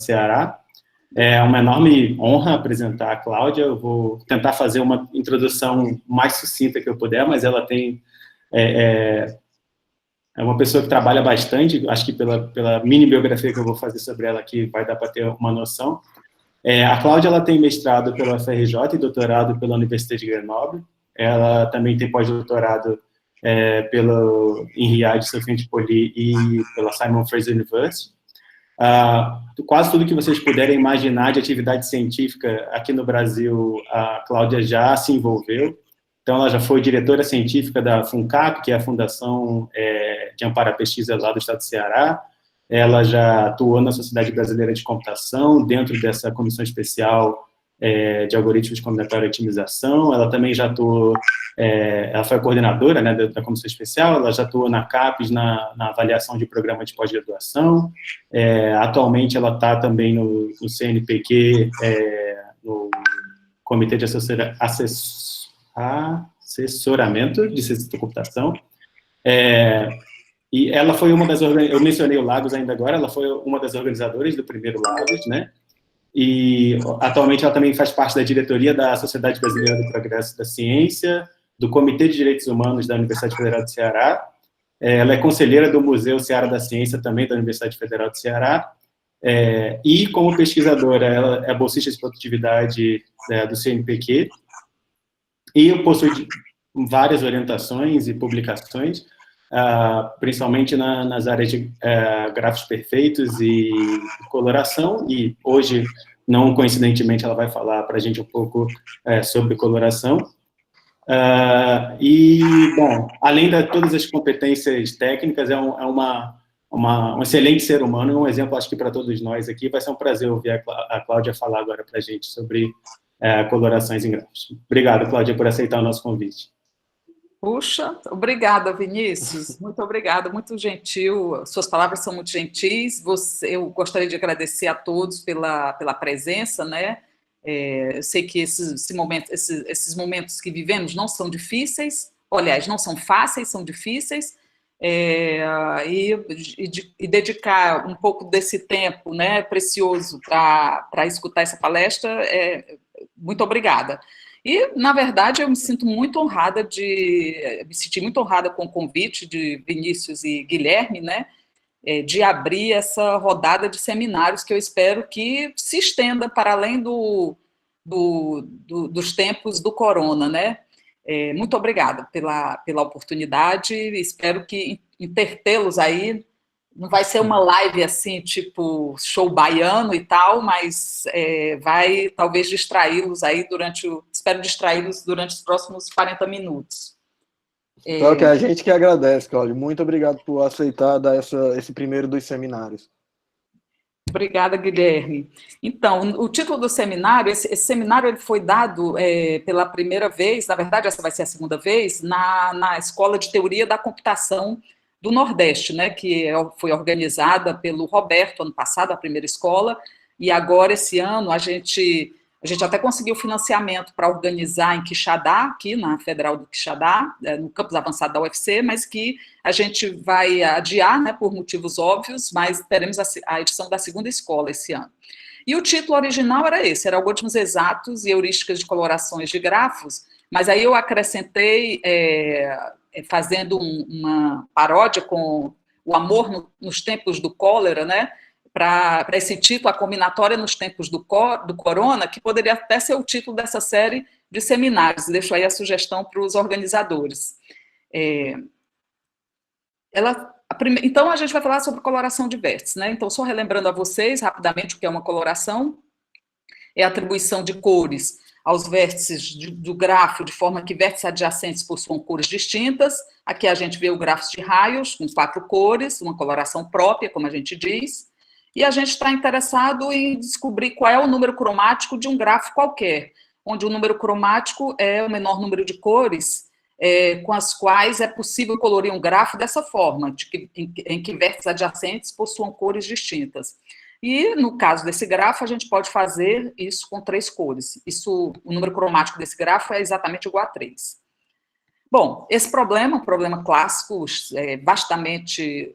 Ceará. É uma enorme honra apresentar a Cláudia. Eu vou tentar fazer uma introdução mais sucinta que eu puder, mas ela é uma pessoa que trabalha bastante, acho que pela mini biografia que eu vou fazer sobre ela aqui vai dar para ter uma noção. A Cláudia ela tem mestrado pela UFRJ e doutorado pela Universidade de Grenoble. Ela também tem pós-doutorado em Riad, Sophia Antipolis e pela Simon Fraser University. Quase tudo que vocês puderem imaginar de atividade científica aqui no Brasil, a Cláudia já se envolveu. Então, ela já foi diretora científica da FUNCAP, que é a Fundação de Amparo à Pesquisa lá do Estado do Ceará. Ela já atuou na Sociedade Brasileira de Computação, dentro dessa comissão especial de algoritmos de combinatória e otimização. Ela também já atuou, ela foi a coordenadora, né, da comissão especial, ela já atuou na CAPES, na avaliação de programa de pós-graduação. Atualmente, ela está também no CNPq, no Comitê de Assessoramento de Ciência da Computação. E ela foi uma das... Eu mencionei o Lagos ainda agora, ela foi uma das organizadoras do primeiro Lagos, né? E atualmente ela também faz parte da diretoria da Sociedade Brasileira do Progresso da Ciência, do Comitê de Direitos Humanos da Universidade Federal do Ceará. Ela é conselheira do Museu Ceará da Ciência, também da Universidade Federal do Ceará. E, como pesquisadora, ela é bolsista de produtividade do CNPq. E possui várias orientações e publicações, principalmente nas áreas de grafos perfeitos e coloração, e hoje, não coincidentemente, ela vai falar para a gente um pouco sobre coloração. Bom, além de todas as competências técnicas, um excelente ser humano, um exemplo, acho que para todos nós aqui. Vai ser um prazer ouvir a Cláudia falar agora para a gente sobre colorações em grafos. Obrigado, Cláudia, por aceitar o nosso convite. Puxa, obrigada, Vinícius. Muito obrigada, muito gentil. Suas palavras são muito gentis. Eu gostaria de agradecer a todos pela presença, né? Eu sei que esses momentos que vivemos não são difíceis, aliás, não são fáceis, são difíceis. E dedicar um pouco desse tempo, né, precioso para escutar essa palestra, muito obrigada. E, na verdade, eu me senti muito honrada com o convite de Vinícius e Guilherme, né, de abrir essa rodada de seminários que eu espero que se estenda para além dos tempos do corona, né? Muito obrigada pela oportunidade, espero que intertê-los aí. Não vai ser uma live assim, tipo show baiano e tal, mas vai talvez distraí-los aí espero distraí-los durante os próximos 40 minutos. Claro que é a gente que agradece, Cláudio. Muito obrigado por aceitar dar esse primeiro dos seminários. Obrigada, Guilherme. Então, o título do seminário, esse seminário ele foi dado pela primeira vez, na verdade essa vai ser a segunda vez, na Escola de Teoria da Computação do Nordeste, né, que foi organizada pelo Roberto ano passado, a primeira escola, e agora esse ano a gente até conseguiu financiamento para organizar em Quixadá, aqui na Federal do Quixadá, no campus avançado da UFC, mas que a gente vai adiar, né, por motivos óbvios, mas teremos a edição da segunda escola esse ano. E o título original era esse, era Algoritmos Exatos e Heurísticas de Colorações de Grafos, mas aí eu acrescentei, fazendo uma paródia com o amor nos tempos do cólera, né, para esse título, a combinatória nos tempos do corona, que poderia até ser o título dessa série de seminários. Deixo aí a sugestão para os organizadores. Então, a gente vai falar sobre coloração de vértices, né? Então, só relembrando a vocês, rapidamente, o que é uma coloração. É a atribuição de cores aos vértices do grafo, de forma que vértices adjacentes possuam cores distintas. Aqui a gente vê o grafo de raios, com 4 cores, uma coloração própria, como a gente diz. E a gente está interessado em descobrir qual é o número cromático de um grafo qualquer, onde o número cromático é o menor número de cores com as quais é possível colorir um grafo dessa forma, em que vértices adjacentes possuam cores distintas. E, no caso desse grafo, a gente pode fazer isso com 3 cores. O número cromático desse grafo é exatamente igual a 3. Bom, esse problema, um problema clássico, vastamente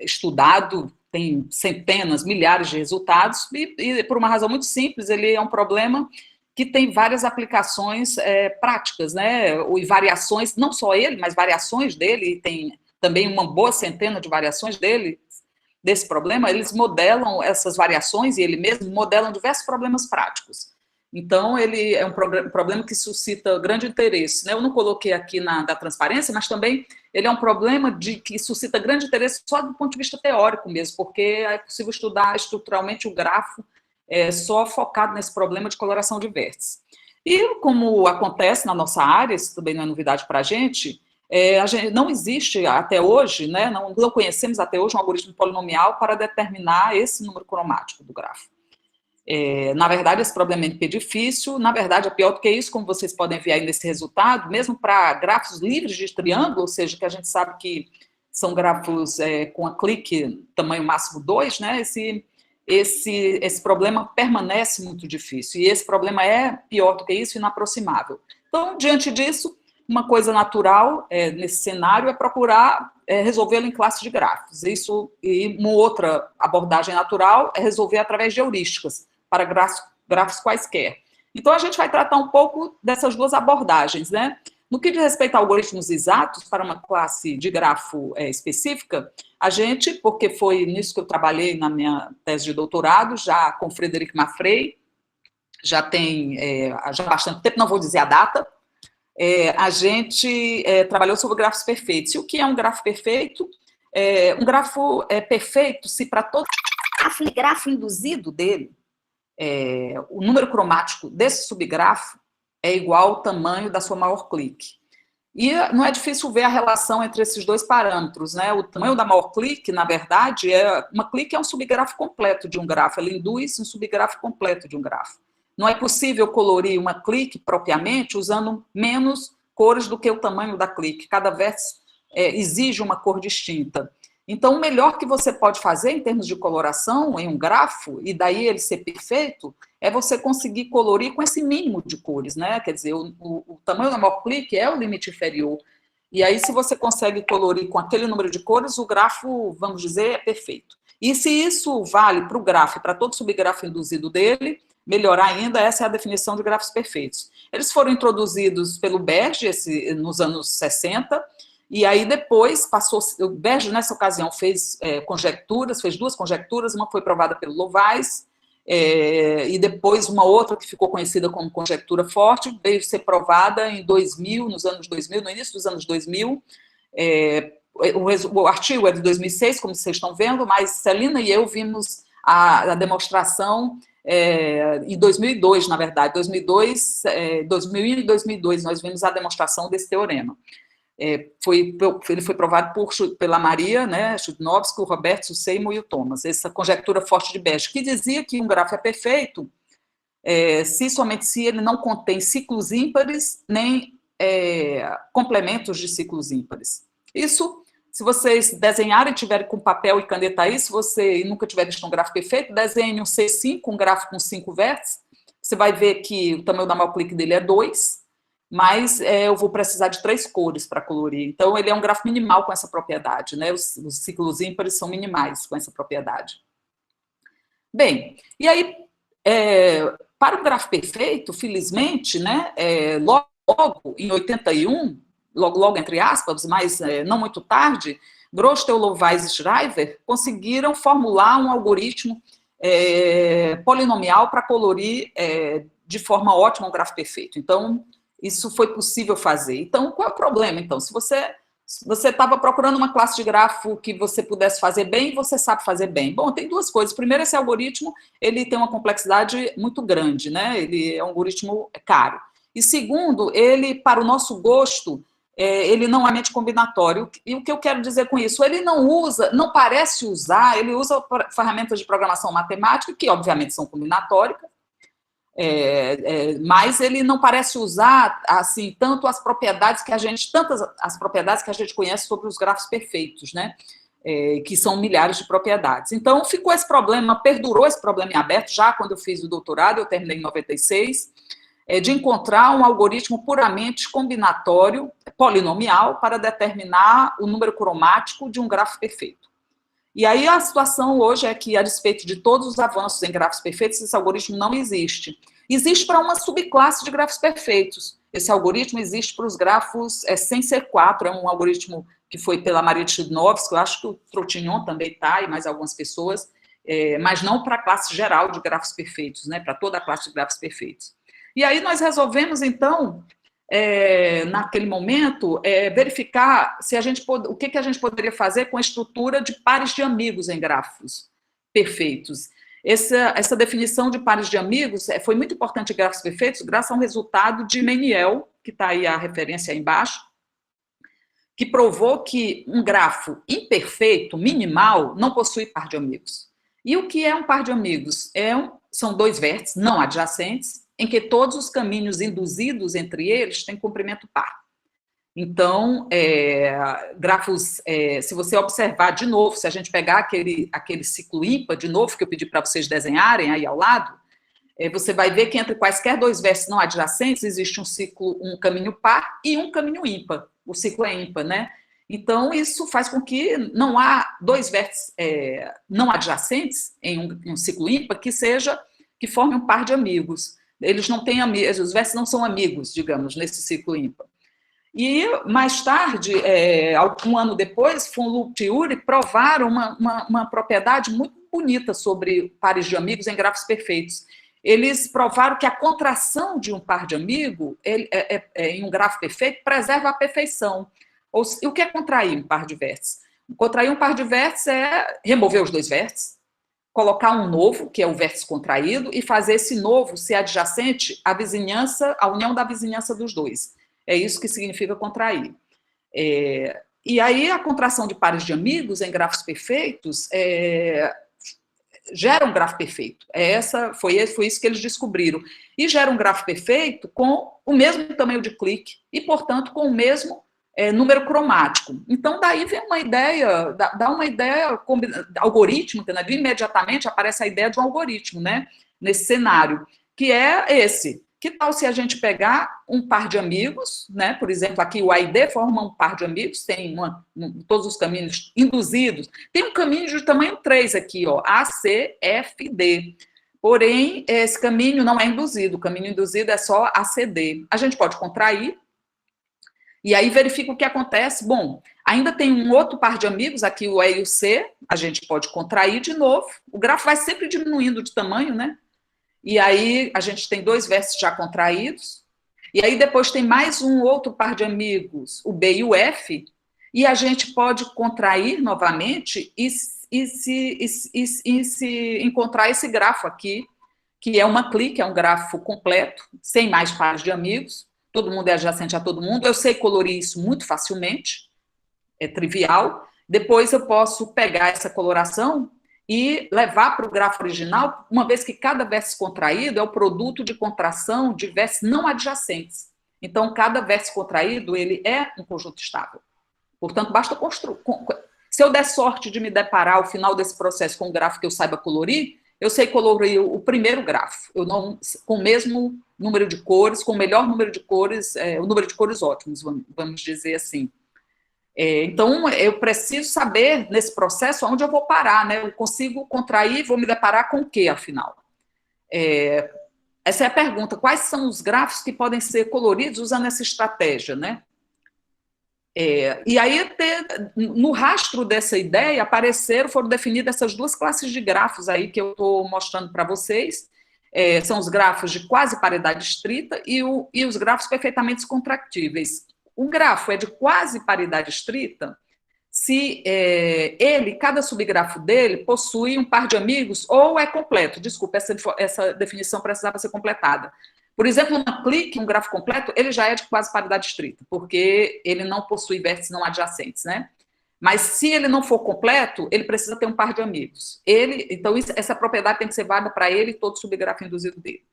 estudado, tem centenas, milhares de resultados, e por uma razão muito simples, ele é um problema que tem várias aplicações práticas, né, e variações, não só ele, mas variações dele, tem também uma boa centena de variações dele, desse problema, eles modelam essas variações, e ele mesmo modelam diversos problemas práticos. Então, ele é um problema que suscita grande interesse, né? Eu não coloquei aqui da transparência, mas também ele é um problema que suscita grande interesse só do ponto de vista teórico mesmo, porque é possível estudar estruturalmente o grafo só focado nesse problema de coloração de vértices. E como acontece na nossa área, isso também não é novidade para a gente não existe até hoje, né, não conhecemos até hoje um algoritmo polinomial para determinar esse número cromático do grafo. Na verdade, esse problema é NP difícil, na verdade, é pior do que isso, como vocês podem ver aí nesse resultado, mesmo para grafos livres de triângulo, ou seja, que a gente sabe que são grafos com a clique tamanho máximo 2, né, esse problema permanece muito difícil, e esse problema é pior do que isso, inaproximável. Então, diante disso, uma coisa natural nesse cenário é procurar resolvê-lo em classe de grafos. Isso, e uma outra abordagem natural é resolver através de heurísticas, para grafos quaisquer. Então, a gente vai tratar um pouco dessas duas abordagens, né? No que diz respeito a algoritmos exatos, para uma classe de grafo específica, a gente, porque foi nisso que eu trabalhei na minha tese de doutorado, já com Frederic Maffrey, já tem já há bastante tempo, não vou dizer a data, a gente trabalhou sobre grafos perfeitos. E o que é um grafo perfeito? Um grafo perfeito se para todo grafo induzido dele, o número cromático desse subgrafo é igual ao tamanho da sua maior clique. E não é difícil ver a relação entre esses dois parâmetros, né? O tamanho da maior clique, na verdade, uma clique é um subgrafo completo de um grafo, ela induz um subgrafo completo de um grafo. Não é possível colorir uma clique propriamente usando menos cores do que o tamanho da clique. Cada vértice exige uma cor distinta. Então, o melhor que você pode fazer em termos de coloração em um grafo, e daí ele ser perfeito, é você conseguir colorir com esse mínimo de cores, né? Quer dizer, o tamanho da maior clique é o limite inferior. E aí, se você consegue colorir com aquele número de cores, o grafo, vamos dizer, é perfeito. E se isso vale para o grafo e para todo subgrafo induzido dele, melhor ainda, essa é a definição de grafos perfeitos. Eles foram introduzidos pelo Berge nos anos 60, e aí depois passou, o Berge nessa ocasião fez conjecturas, fez duas conjecturas, uma foi provada pelo Lováis, e depois uma outra que ficou conhecida como conjectura forte, veio ser provada em 2000, nos anos 2000, no início dos anos 2000, o artigo é de 2006, como vocês estão vendo, mas Celina e eu vimos a demonstração em 2002, na verdade, 2000 e 2002, nós vimos a demonstração desse teorema. Ele foi provado pela Maria, né, Chudnovsky, o Roberto Seymour e o Thomas, essa conjectura forte de Berge, que dizia que um grafo é perfeito somente se ele não contém ciclos ímpares, nem complementos de ciclos ímpares. Isso, se vocês desenharem e tiverem com papel e caneta aí, se você nunca tiver visto um grafo perfeito, desenhe um C5, um grafo com 5 vértices, você vai ver que o tamanho da maior clique dele é 2, mas eu vou precisar de 3 cores para colorir. Então, ele é um grafo minimal com essa propriedade, né? Os ciclos ímpares são minimais com essa propriedade. Bem, e aí, para o grafo perfeito, felizmente, né, logo em 81, logo entre aspas, mas não muito tarde, Grostel, Lováis e Schreiber conseguiram formular um algoritmo polinomial para colorir de forma ótima um grafo perfeito. Então, isso foi possível fazer. Então, qual é o problema? Então, se você estava procurando uma classe de grafo que você pudesse fazer bem, você sabe fazer bem. Bom, tem duas coisas. Primeiro, esse algoritmo ele tem uma complexidade muito grande, né? Ele é um algoritmo caro. E segundo, ele, para o nosso gosto, ele não é mente combinatório. E o que eu quero dizer com isso? Ele não parece usar, ele usa ferramentas de programação matemática, que obviamente são combinatóricas, mas ele não parece usar assim tanto as propriedades que a gente conhece sobre os grafos perfeitos, né? Que são milhares de propriedades. Então ficou esse problema, perdurou esse problema em aberto já quando eu fiz o doutorado, eu terminei em 96. de encontrar um algoritmo puramente combinatório, polinomial, para determinar o número cromático de um grafo perfeito. E aí a situação hoje é que, a despeito de todos os avanços em grafos perfeitos, esse algoritmo não existe. Existe para uma subclasse de grafos perfeitos. Esse algoritmo existe para os grafos sem ser 4, é um algoritmo que foi pela Maria Chudnovsky, eu acho que o Trottignon também está, e mais algumas pessoas, mas não para a classe geral de grafos perfeitos, né, para toda a classe de grafos perfeitos. E aí nós resolvemos, então, naquele momento, verificar se o que a gente poderia fazer com a estrutura de pares de amigos em grafos perfeitos. Essa definição de pares de amigos foi muito importante em grafos perfeitos, graças a um resultado de Meniel, que está aí a referência aí embaixo, que provou que um grafo imperfeito, minimal, não possui par de amigos. E o que é um par de amigos? São dois vértices não adjacentes, em que todos os caminhos induzidos entre eles têm comprimento par. Então, grafos, se você observar de novo, se a gente pegar aquele ciclo ímpar, de novo, que eu pedi para vocês desenharem aí ao lado, você vai ver que entre quaisquer dois vértices não adjacentes existe um caminho par e um caminho ímpar. O ciclo é ímpar, né? Então, isso faz com que não há dois vértices não adjacentes em um ciclo ímpar que formem um par de amigos. Eles não têm amigos, os vértices não são amigos, digamos, nesse ciclo ímpar. E, mais tarde, um ano depois, Fon e Urey provaram uma propriedade muito bonita sobre pares de amigos em grafos perfeitos. Eles provaram que a contração de um par de amigo em um grafo perfeito preserva a perfeição. E o que é contrair um par de vértices? Contrair um par de vértices é remover os dois vértices, colocar um novo, que é o vértice contraído, e fazer esse novo ser adjacente à vizinhança, à união da vizinhança dos dois. É isso que significa contrair. E aí, a contração de pares de amigos em grafos perfeitos gera um grafo perfeito. Foi isso que eles descobriram. E gera um grafo perfeito com o mesmo tamanho de clique e, portanto, com o mesmo número cromático. Então, daí vem uma ideia, dá uma ideia algorítmica, né? Imediatamente aparece a ideia de um algoritmo, né? Nesse cenário, que é esse. Que tal se a gente pegar um par de amigos, né? Por exemplo, aqui o A e D formam um par de amigos, tem todos os caminhos induzidos. Tem um caminho de tamanho 3 aqui, ó, A, C, F, D. Porém, esse caminho não é induzido, o caminho induzido é só A, C, D. A gente pode contrair, e aí verifica o que acontece. Bom, ainda tem um outro par de amigos, aqui o E e o C, a gente pode contrair de novo. O grafo vai sempre diminuindo de tamanho, né? E aí a gente tem dois vértices já contraídos, e aí depois tem mais um outro par de amigos, o B e o F, e a gente pode contrair novamente e se encontrar esse grafo aqui, que é uma clique, é um grafo completo, sem mais pares de amigos, todo mundo é adjacente a todo mundo. Eu sei colorir isso muito facilmente, é trivial. Depois eu posso pegar essa coloração e levar para o grafo original, uma vez que cada vértice contraído é o produto de contração de vértices não adjacentes. Então, cada vértice contraído, ele é um conjunto estável. Portanto, basta construir. Se eu der sorte de me deparar ao final desse processo com um grafo que eu saiba colorir, eu sei colorir o primeiro grafo, com o mesmo número de cores, com o melhor número de cores, o número de cores ótimos, vamos dizer assim. Então, eu preciso saber, nesse processo, onde eu vou parar, né? Eu consigo contrair, vou me deparar com o quê, afinal? Essa é a pergunta. Quais são os grafos que podem ser coloridos usando essa estratégia, né? E aí, no rastro dessa ideia, foram definidas essas duas classes de grafos aí que eu estou mostrando para vocês. São os grafos de quase paridade estrita e os grafos perfeitamente contractíveis. Um grafo é de quase paridade estrita se cada subgrafo dele possui um par de amigos ou é completo. Desculpa, essa definição precisava ser completada. Por exemplo, uma clique, um grafo completo, ele já é de quase paridade estrita, porque ele não possui vértices não adjacentes, né? Mas se ele não for completo, ele precisa ter um par de amigos. Então, essa propriedade tem que ser válida para ele e todo subgrafo induzido dele.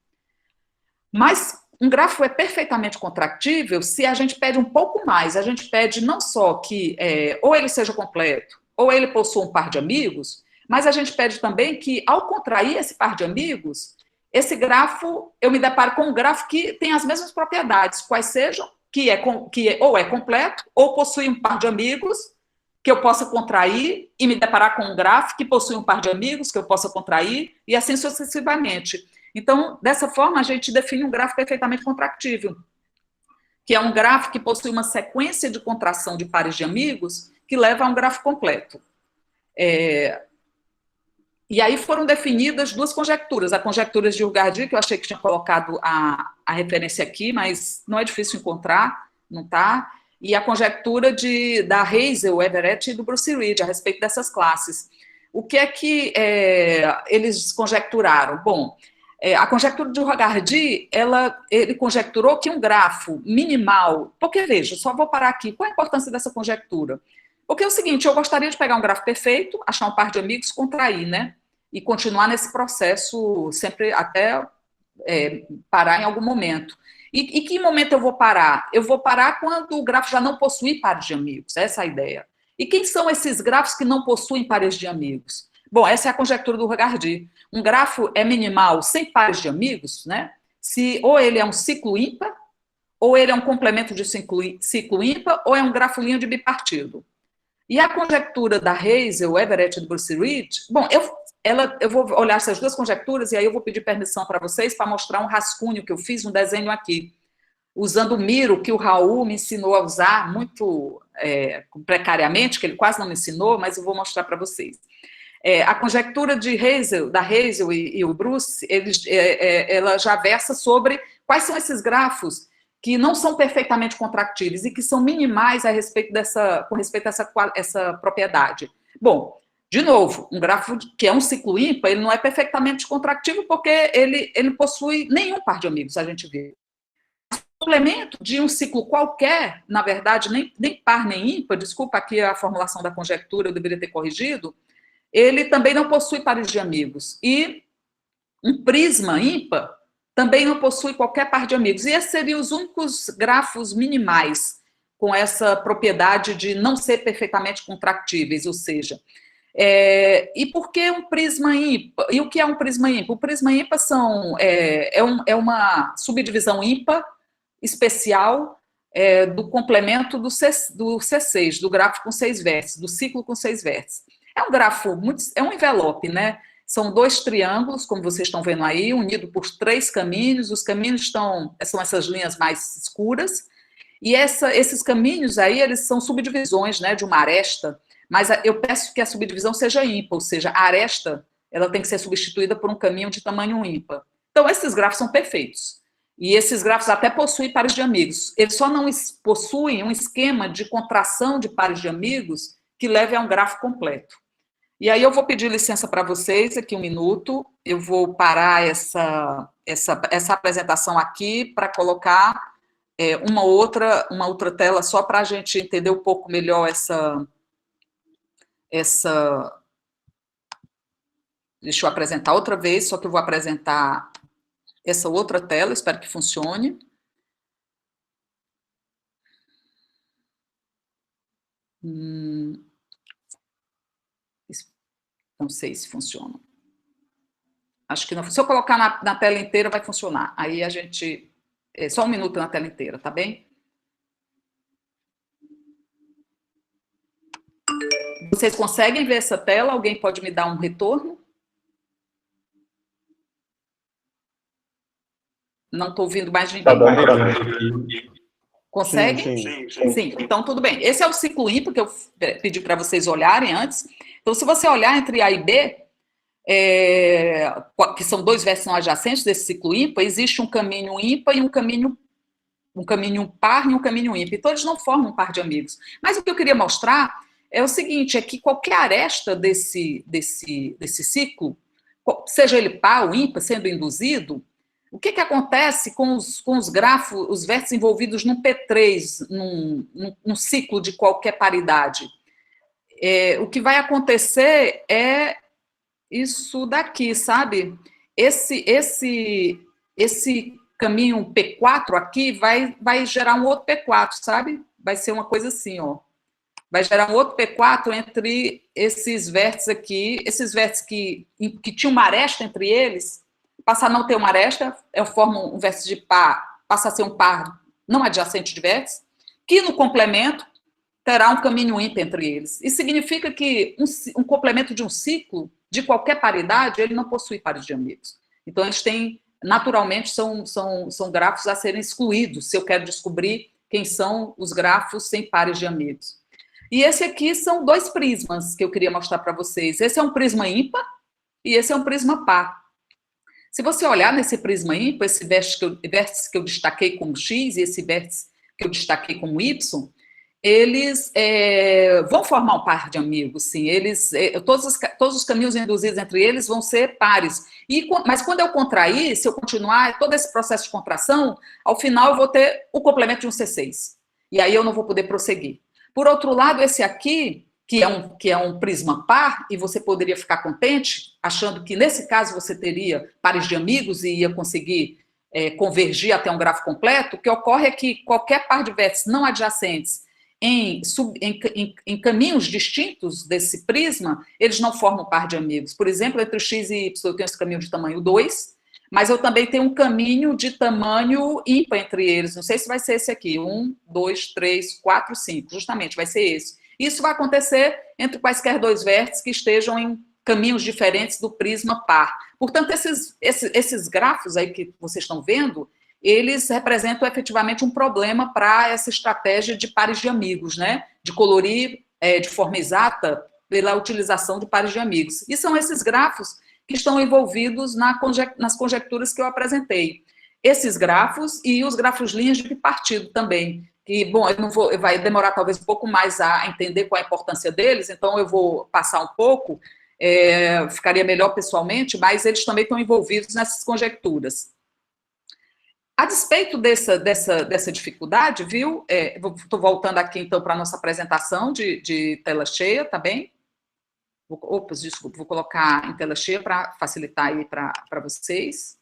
Mas um grafo é perfeitamente contractível se a gente pede um pouco mais. A gente pede não só que ou ele seja completo, ou ele possua um par de amigos, mas a gente pede também que, ao contrair esse par de amigos, esse grafo, eu me deparo com um grafo que tem as mesmas propriedades, quais sejam, ou é completo, ou possui um par de amigos que eu possa contrair e me deparar com um grafo que possui um par de amigos que eu possa contrair, e assim sucessivamente. Então, dessa forma, a gente define um grafo perfeitamente contractível, que é um grafo que possui uma sequência de contração de pares de amigos que leva a um grafo completo. E aí foram definidas duas conjecturas. A conjectura de Ugardi, que eu achei que tinha colocado a referência aqui, mas não é difícil encontrar, não está? E a conjectura da Hazel, Everett e do Bruce Reed, a respeito dessas classes. O que é que eles conjecturaram? Bom, a conjectura de Ugardi, ele conjecturou que um grafo minimal... Porque, veja, só vou parar aqui. Qual a importância dessa conjectura? Porque é o seguinte, eu gostaria de pegar um grafo perfeito, achar um par de amigos, contrair, né? E continuar nesse processo sempre até parar em algum momento. E que momento eu vou parar? Eu vou parar quando o grafo já não possui pares de amigos, essa é a ideia. E quem são esses grafos que não possuem pares de amigos? Bom, essa é a conjectura do Ugardi. Um grafo é minimal sem pares de amigos, né? Se ou ele é um ciclo ímpar, ou ele é um complemento de ciclo ímpar, ou é um grafo linha de bipartido. E a conjectura da Hazel, Everett e do Bruce Reed, bom, eu vou olhar essas duas conjecturas e aí eu vou pedir permissão para vocês para mostrar um rascunho que eu fiz, um desenho aqui, usando o Miro, que o Raul me ensinou a usar muito precariamente, que ele quase não me ensinou, mas eu vou mostrar para vocês. A conjectura da Hazel e o Bruce, ela já versa sobre quais são esses grafos que não são perfeitamente contractíveis e que são minimais com respeito a essa propriedade. Bom, de novo, um grafo que é um ciclo ímpar, ele não é perfeitamente contractível porque ele não possui nenhum par de amigos, a gente vê. O complemento de um ciclo qualquer, na verdade, nem par nem ímpar, desculpa aqui a formulação da conjectura, eu deveria ter corrigido, ele também não possui pares de amigos. E um prisma ímpar também não possui qualquer par de amigos. E esses seriam os únicos grafos minimais com essa propriedade de não ser perfeitamente contractíveis, ou seja... e por que um prisma ímpar? E o que é um prisma ímpar? O prisma ímpar é uma subdivisão ímpar especial do complemento do C6, do grafo com 6 vértices, do ciclo com 6 vértices. É um grafo, é um envelope, né? São 2 triângulos, como vocês estão vendo aí, unidos por 3 caminhos. Os caminhos são essas linhas mais escuras, e esses caminhos aí, eles são subdivisões, né, de uma aresta, mas eu peço que a subdivisão seja ímpar, ou seja, a aresta ela tem que ser substituída por um caminho de tamanho ímpar. Então, esses grafos são perfeitos. E esses grafos até possuem pares de amigos. Eles só não possuem um esquema de contração de pares de amigos que leve a um grafo completo. E aí eu vou pedir licença para vocês, aqui 1 minuto, eu vou parar essa apresentação aqui para colocar uma outra tela só para a gente entender um pouco melhor Deixa eu apresentar outra vez, só que eu vou apresentar essa outra tela, espero que funcione. Não sei se funciona. Acho que não. Se eu colocar na tela inteira, vai funcionar. Aí a gente... só 1 minuto na tela inteira, tá bem? Vocês conseguem ver essa tela? Alguém pode me dar um retorno? Não estou ouvindo mais ninguém. Conseguem? Sim, então tudo bem. Esse é o ciclo ímpar que eu pedi para vocês olharem antes. Então, se você olhar entre A e B, que são 2 vértices não adjacentes desse ciclo ímpar, existe um caminho ímpar e um caminho par e um caminho ímpar. Então, eles não formam um par de amigos. Mas o que eu queria mostrar é o seguinte, é que qualquer aresta desse ciclo, seja ele par ou ímpar, sendo induzido, o que acontece com os grafos, os vértices envolvidos num P3, num ciclo de qualquer paridade? O que vai acontecer é isso daqui, sabe? Esse caminho P4 aqui vai gerar um outro P4, sabe? Vai ser uma coisa assim, ó. Vai gerar um outro P4 entre esses vértices aqui, esses vértices que tinham uma aresta entre eles, passa a não ter uma aresta, forma um vértice de par, passa a ser um par não adjacente de vértice, que no complemento terá um caminho ímpar entre eles. Isso significa que um complemento de um ciclo, de qualquer paridade, ele não possui pares de amigos. Então, eles têm, naturalmente, são grafos a serem excluídos, se eu quero descobrir quem são os grafos sem pares de amigos. E esse aqui são dois prismas que eu queria mostrar para vocês. Esse é um prisma ímpar e esse é um prisma par. Se você olhar nesse prisma ímpar, esse vértice que eu destaquei como X e esse vértice que eu destaquei como Y, eles vão formar um par de amigos, sim. Todos os caminhos induzidos entre eles vão ser pares. Mas quando eu contrair, se eu continuar todo esse processo de contração, ao final eu vou ter o complemento de um C6. E aí eu não vou poder prosseguir. Por outro lado, esse aqui, que é um prisma par, e você poderia ficar contente, achando que nesse caso você teria pares de amigos e ia conseguir convergir até um grafo completo, o que ocorre é que qualquer par de vértices não adjacentes em caminhos distintos desse prisma, eles não formam par de amigos. Por exemplo, entre o X e Y eu tenho esse caminho de tamanho 2, mas eu também tenho um caminho de tamanho ímpar entre eles. Não sei se vai ser esse aqui, 1, 2, 3, 4, 5, justamente vai ser esse. Isso vai acontecer entre quaisquer dois vértices que estejam em caminhos diferentes do prisma par. Portanto, esses grafos aí que vocês estão vendo, eles representam efetivamente um problema para essa estratégia de pares de amigos, né? De colorir de forma exata pela utilização de pares de amigos. E são esses grafos que estão envolvidos nas conjecturas que eu apresentei. Esses grafos e os grafos linhas de bipartido também, que, bom, vai demorar talvez um pouco mais a entender qual a importância deles, então eu vou passar um pouco, ficaria melhor pessoalmente, mas eles também estão envolvidos nessas conjecturas. A despeito dessa dificuldade, viu? Estou voltando aqui, então, para a nossa apresentação de tela cheia, tá bem? Desculpa, vou colocar em tela cheia para facilitar aí para vocês.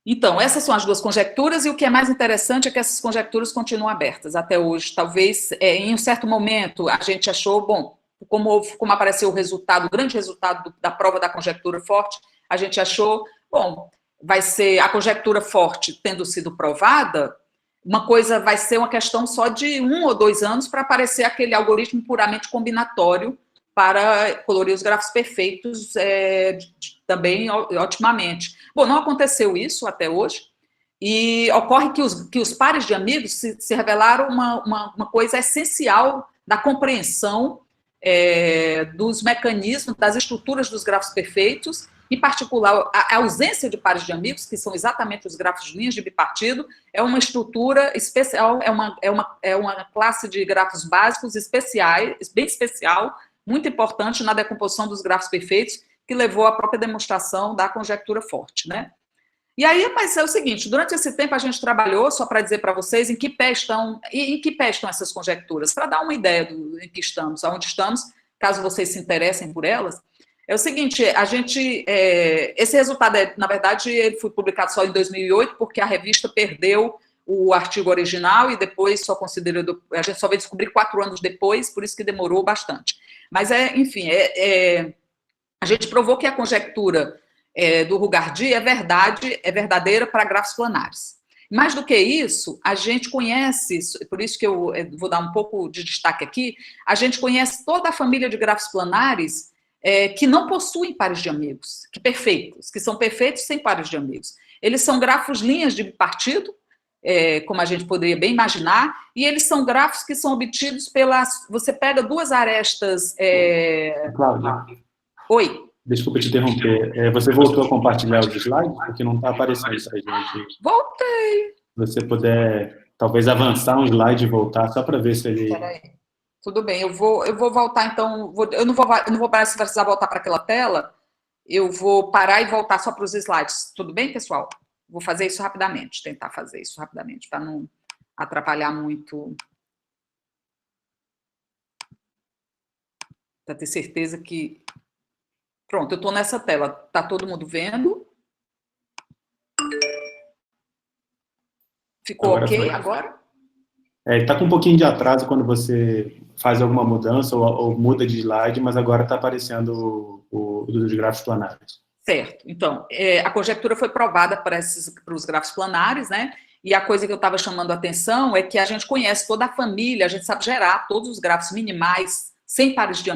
Então, essas são as duas conjecturas, e o que é mais interessante é que essas conjecturas continuam abertas até hoje. Talvez, em um certo momento, a gente achou, bom, como apareceu o grande resultado da prova da conjectura forte, a gente achou, bom, vai ser a conjectura forte tendo sido provada, vai ser uma questão só de 1 ou 2 anos para aparecer aquele algoritmo puramente combinatório para colorir os grafos perfeitos também otimamente. Bom, não aconteceu isso até hoje, e ocorre que os pares de amigos se revelaram uma coisa essencial da compreensão dos mecanismos, das estruturas dos grafos perfeitos, em particular, a ausência de pares de amigos, que são exatamente os grafos de linhas de bipartido, é uma estrutura especial, é uma classe de grafos básicos especiais, bem especial, muito importante na decomposição dos grafos perfeitos, que levou à própria demonstração da conjectura forte, né? E aí, mas é o seguinte, durante esse tempo a gente trabalhou, só para dizer para vocês em que pé estão essas conjecturas, para dar uma ideia em que estamos, aonde estamos, caso vocês se interessem por elas. É o seguinte, esse resultado, na verdade, ele foi publicado só em 2008, porque a revista perdeu o artigo original e depois a gente só veio descobrir 4 anos depois, por isso que demorou bastante. Mas, enfim, a gente provou que a conjectura do Rougardi é verdadeira para grafos planares. Mais do que isso, a gente conhece, por isso que eu vou dar um pouco de destaque aqui, a gente conhece toda a família de grafos planares que não possuem pares de amigos, que são perfeitos sem pares de amigos. Eles são grafos linhas de bipartido, como a gente poderia bem imaginar, e eles são grafos que são obtidos você pega duas arestas... Cláudia. Oi. Desculpa te interromper. Você voltou a compartilhar os slides? Porque não está aparecendo para a gente. Voltei. Se você puder, talvez, avançar um slide e voltar, só para ver se ele... Peraí. Tudo bem, eu vou voltar, então... Eu não vou precisar voltar para aquela tela, eu vou parar e voltar só para os slides. Tudo bem, pessoal? Vou fazer isso rapidamente, tentar fazer isso rapidamente, para não atrapalhar muito... Para ter certeza que... Pronto, eu estou nessa tela. Está todo mundo vendo? Ficou agora ok agora? Está com um pouquinho de atraso quando você faz alguma mudança ou muda de slide, mas agora está aparecendo os gráficos planares. Certo. Então, a conjectura foi provada para os grafos planares, né? E a coisa que eu estava chamando a atenção é que a gente conhece toda a família, a gente sabe gerar todos os grafos minimais sem pares de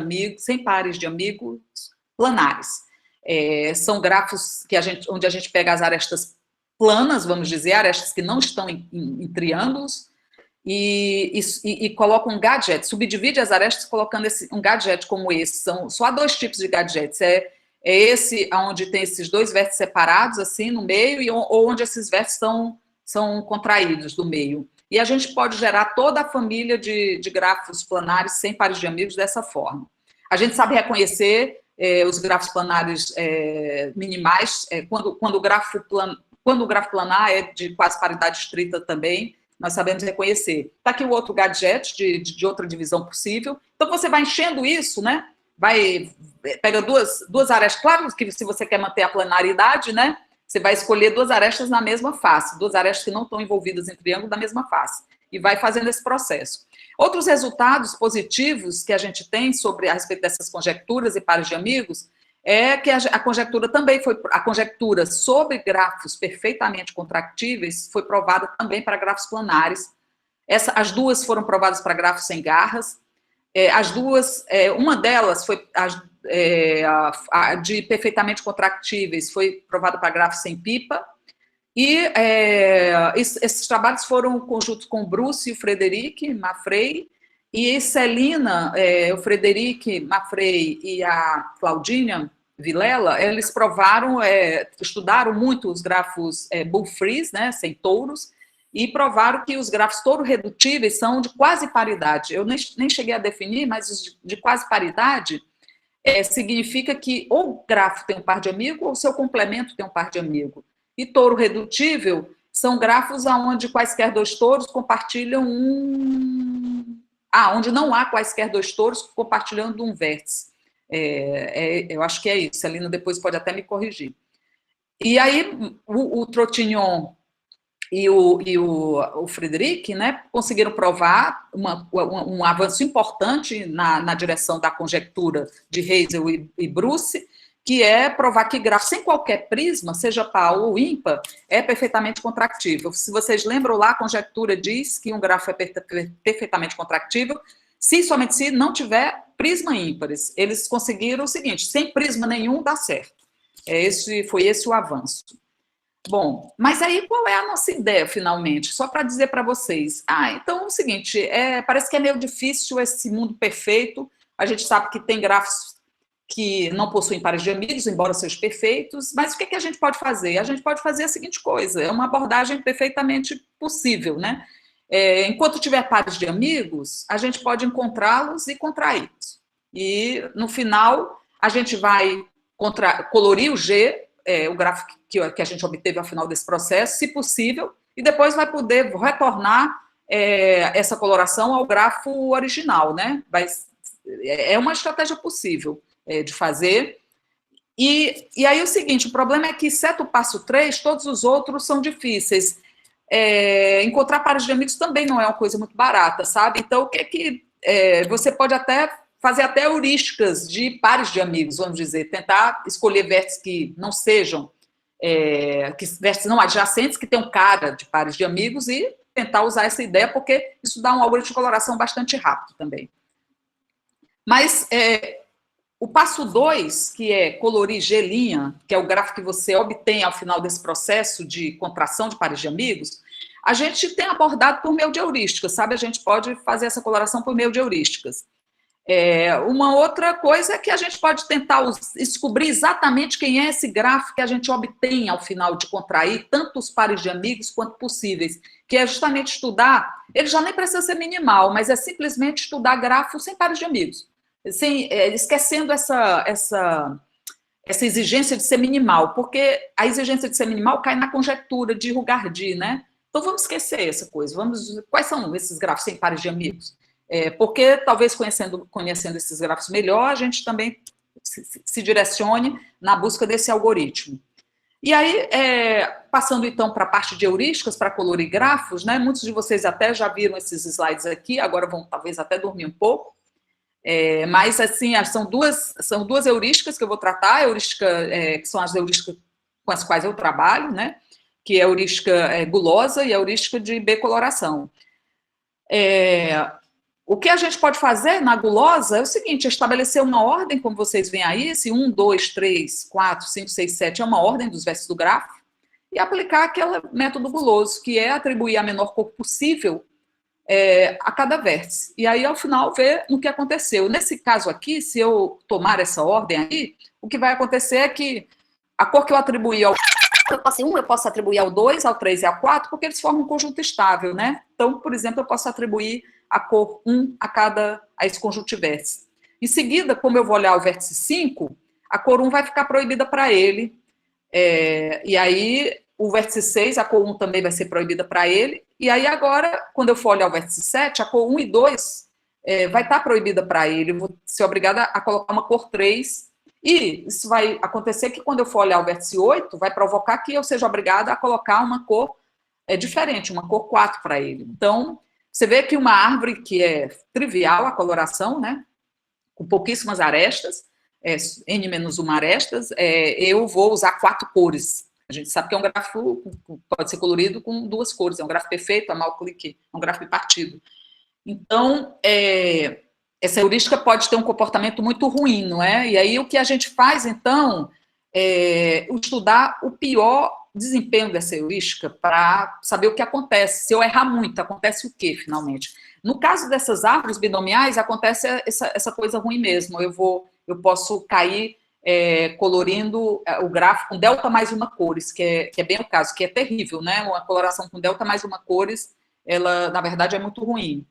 amigos planares. São grafos que onde a gente pega as arestas planas, vamos dizer, arestas que não estão em triângulos, e coloca um gadget, subdivide as arestas colocando um gadget como esse. Só há dois tipos de gadgets, esse onde tem esses dois vértices separados, assim, no meio, ou onde esses vértices são contraídos do meio. E a gente pode gerar toda a família de grafos planares sem pares de amigos dessa forma. A gente sabe reconhecer os grafos planares minimais, quando o grafo planar é de quase paridade estrita também, nós sabemos reconhecer. Está aqui o outro gadget de outra divisão possível. Então, você vai enchendo isso, né? Pega duas arestas. Claro que se você quer manter a planaridade, né? Você vai escolher duas arestas na mesma face, duas arestas que não estão envolvidas em triângulo da mesma face, e vai fazendo esse processo. Outros resultados positivos que a gente tem a respeito dessas conjecturas e pares de amigos é que a conjectura também a conjectura sobre grafos perfeitamente contractíveis foi provada também para grafos planares. As duas foram provadas para grafos sem garras. As duas, uma delas foi a de perfeitamente contractíveis, foi provada para grafos sem pipa. E esses trabalhos foram conjuntos com o Bruce e o Frederic Maffrey, e Celina, o Frederic Maffrey e a Claudinha Vilela, eles estudaram muito os grafos bull-frees, né, sem touros, e provaram que os grafos touro-redutíveis são de quase paridade. Eu nem cheguei a definir, mas de quase paridade significa que ou o grafo tem um par de amigo ou o seu complemento tem um par de amigo. E touro redutível são grafos onde quaisquer dois touros compartilham onde não há quaisquer dois touros compartilhando um vértice. Eu acho que é isso. A Lina depois pode até me corrigir. E aí, o Trottignon e o Frederic, né, conseguiram provar um avanço importante na direção da conjectura de Hazel e Bruce, que é provar que grafo sem qualquer prisma, seja par ou ímpar, é perfeitamente contractível. Se vocês lembram lá, a conjectura diz que um grafo é perfeitamente contractível se somente se não tiver prisma ímpares. Eles conseguiram o seguinte: sem prisma nenhum dá certo. Foi esse o avanço. Bom, mas aí qual é a nossa ideia, finalmente? Só para dizer para vocês. Então é o seguinte, parece que é meio difícil esse mundo perfeito. A gente sabe que tem grafos que não possuem pares de amigos, embora sejam perfeitos, mas o que a gente pode fazer? A gente pode fazer a seguinte coisa, é uma abordagem perfeitamente possível, né? Enquanto tiver pares de amigos, a gente pode encontrá-los e contraí-los. E, no final, a gente vai colorir o G, o gráfico que a gente obteve ao final desse processo, se possível, e depois vai poder retornar essa coloração ao grafo original, né? É uma estratégia possível de fazer. E aí o seguinte, o problema é que, exceto o passo 3, todos os outros são difíceis. Encontrar pares de amigos também não é uma coisa muito barata, sabe? Então, o que você pode até fazer até heurísticas de pares de amigos, vamos dizer, tentar escolher vértices que não sejam, vértices não adjacentes, que tenham cara de pares de amigos, e tentar usar essa ideia, porque isso dá um algoritmo de coloração bastante rápido também. Mas o passo 2, que é colorir G', que é o gráfico que você obtém ao final desse processo de contração de pares de amigos, a gente tem abordado por meio de heurísticas, sabe? A gente pode fazer essa coloração por meio de heurísticas. Uma outra coisa é que a gente pode tentar descobrir exatamente quem é esse grafo que a gente obtém ao final de contrair tanto os pares de amigos quanto possíveis, que é justamente estudar, ele já nem precisa ser minimal, mas é simplesmente estudar grafos sem pares de amigos, esquecendo essa exigência de ser minimal, porque a exigência de ser minimal cai na conjectura de Rougardy, né? Então vamos esquecer essa coisa, quais são esses grafos sem pares de amigos? Porque talvez conhecendo esses grafos melhor, a gente também se direcione na busca desse algoritmo. E aí, passando então para a parte de heurísticas, para colorir grafos, né? Muitos de vocês até já viram esses slides aqui, agora vão talvez até dormir um pouco. Mas, assim, são duas heurísticas que eu vou tratar, a heurística, que são as heurísticas com as quais eu trabalho, né? Que é a heurística gulosa e a heurística de B-coloração. O que a gente pode fazer na gulosa é o seguinte, estabelecer uma ordem, como vocês veem aí, esse 1, 2, 3, 4, 5, 6, 7 é uma ordem dos vértices do grafo, e aplicar aquele método guloso, que é atribuir a menor cor possível a cada vértice. E aí, ao final, ver no que aconteceu. Nesse caso aqui, se eu tomar essa ordem aí, o que vai acontecer é que a cor que eu atribuí ao 1, eu posso atribuir ao 2, ao 3 e ao 4, porque eles formam um conjunto estável, né? Então, por exemplo, eu posso atribuir a cor 1 a esse conjunto de vértices. Em seguida, como eu vou olhar o vértice 5, a cor 1 vai ficar proibida para ele, e aí o vértice 6, a cor 1 também vai ser proibida para ele, e aí agora, quando eu for olhar o vértice 7, a cor 1 e 2 vai estar proibida para ele, eu vou ser obrigada a colocar uma cor 3, e isso vai acontecer que quando eu for olhar o vértice 8, vai provocar que eu seja obrigada a colocar uma cor diferente, uma cor 4 para ele. Então, você vê que uma árvore que é trivial a coloração, né, com pouquíssimas arestas, n-1 arestas, eu vou usar 4 cores. A gente sabe que é um grafo, pode ser colorido com 2 cores, é um grafo perfeito, a mal cliquet, é um grafo bipartido. Então, essa heurística pode ter um comportamento muito ruim, não é? E aí o que a gente faz, então, é estudar o pior desempenho dessa heurística para saber o que acontece. Se eu errar muito, acontece o quê, finalmente? No caso dessas árvores binomiais, acontece essa coisa ruim mesmo. Eu posso cair colorindo o gráfico com delta mais uma cores, que é bem o caso, que é terrível, né? Uma coloração com delta mais uma cores, ela, na verdade, é muito ruim.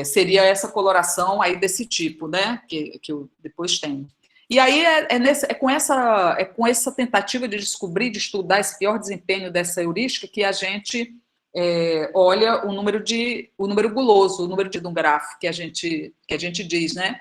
Seria essa coloração aí desse tipo, né? Que eu depois tenho. E aí é com essa tentativa de descobrir, de estudar esse pior desempenho dessa heurística que a gente olha o número guloso, o número de um grafo que a gente diz, né?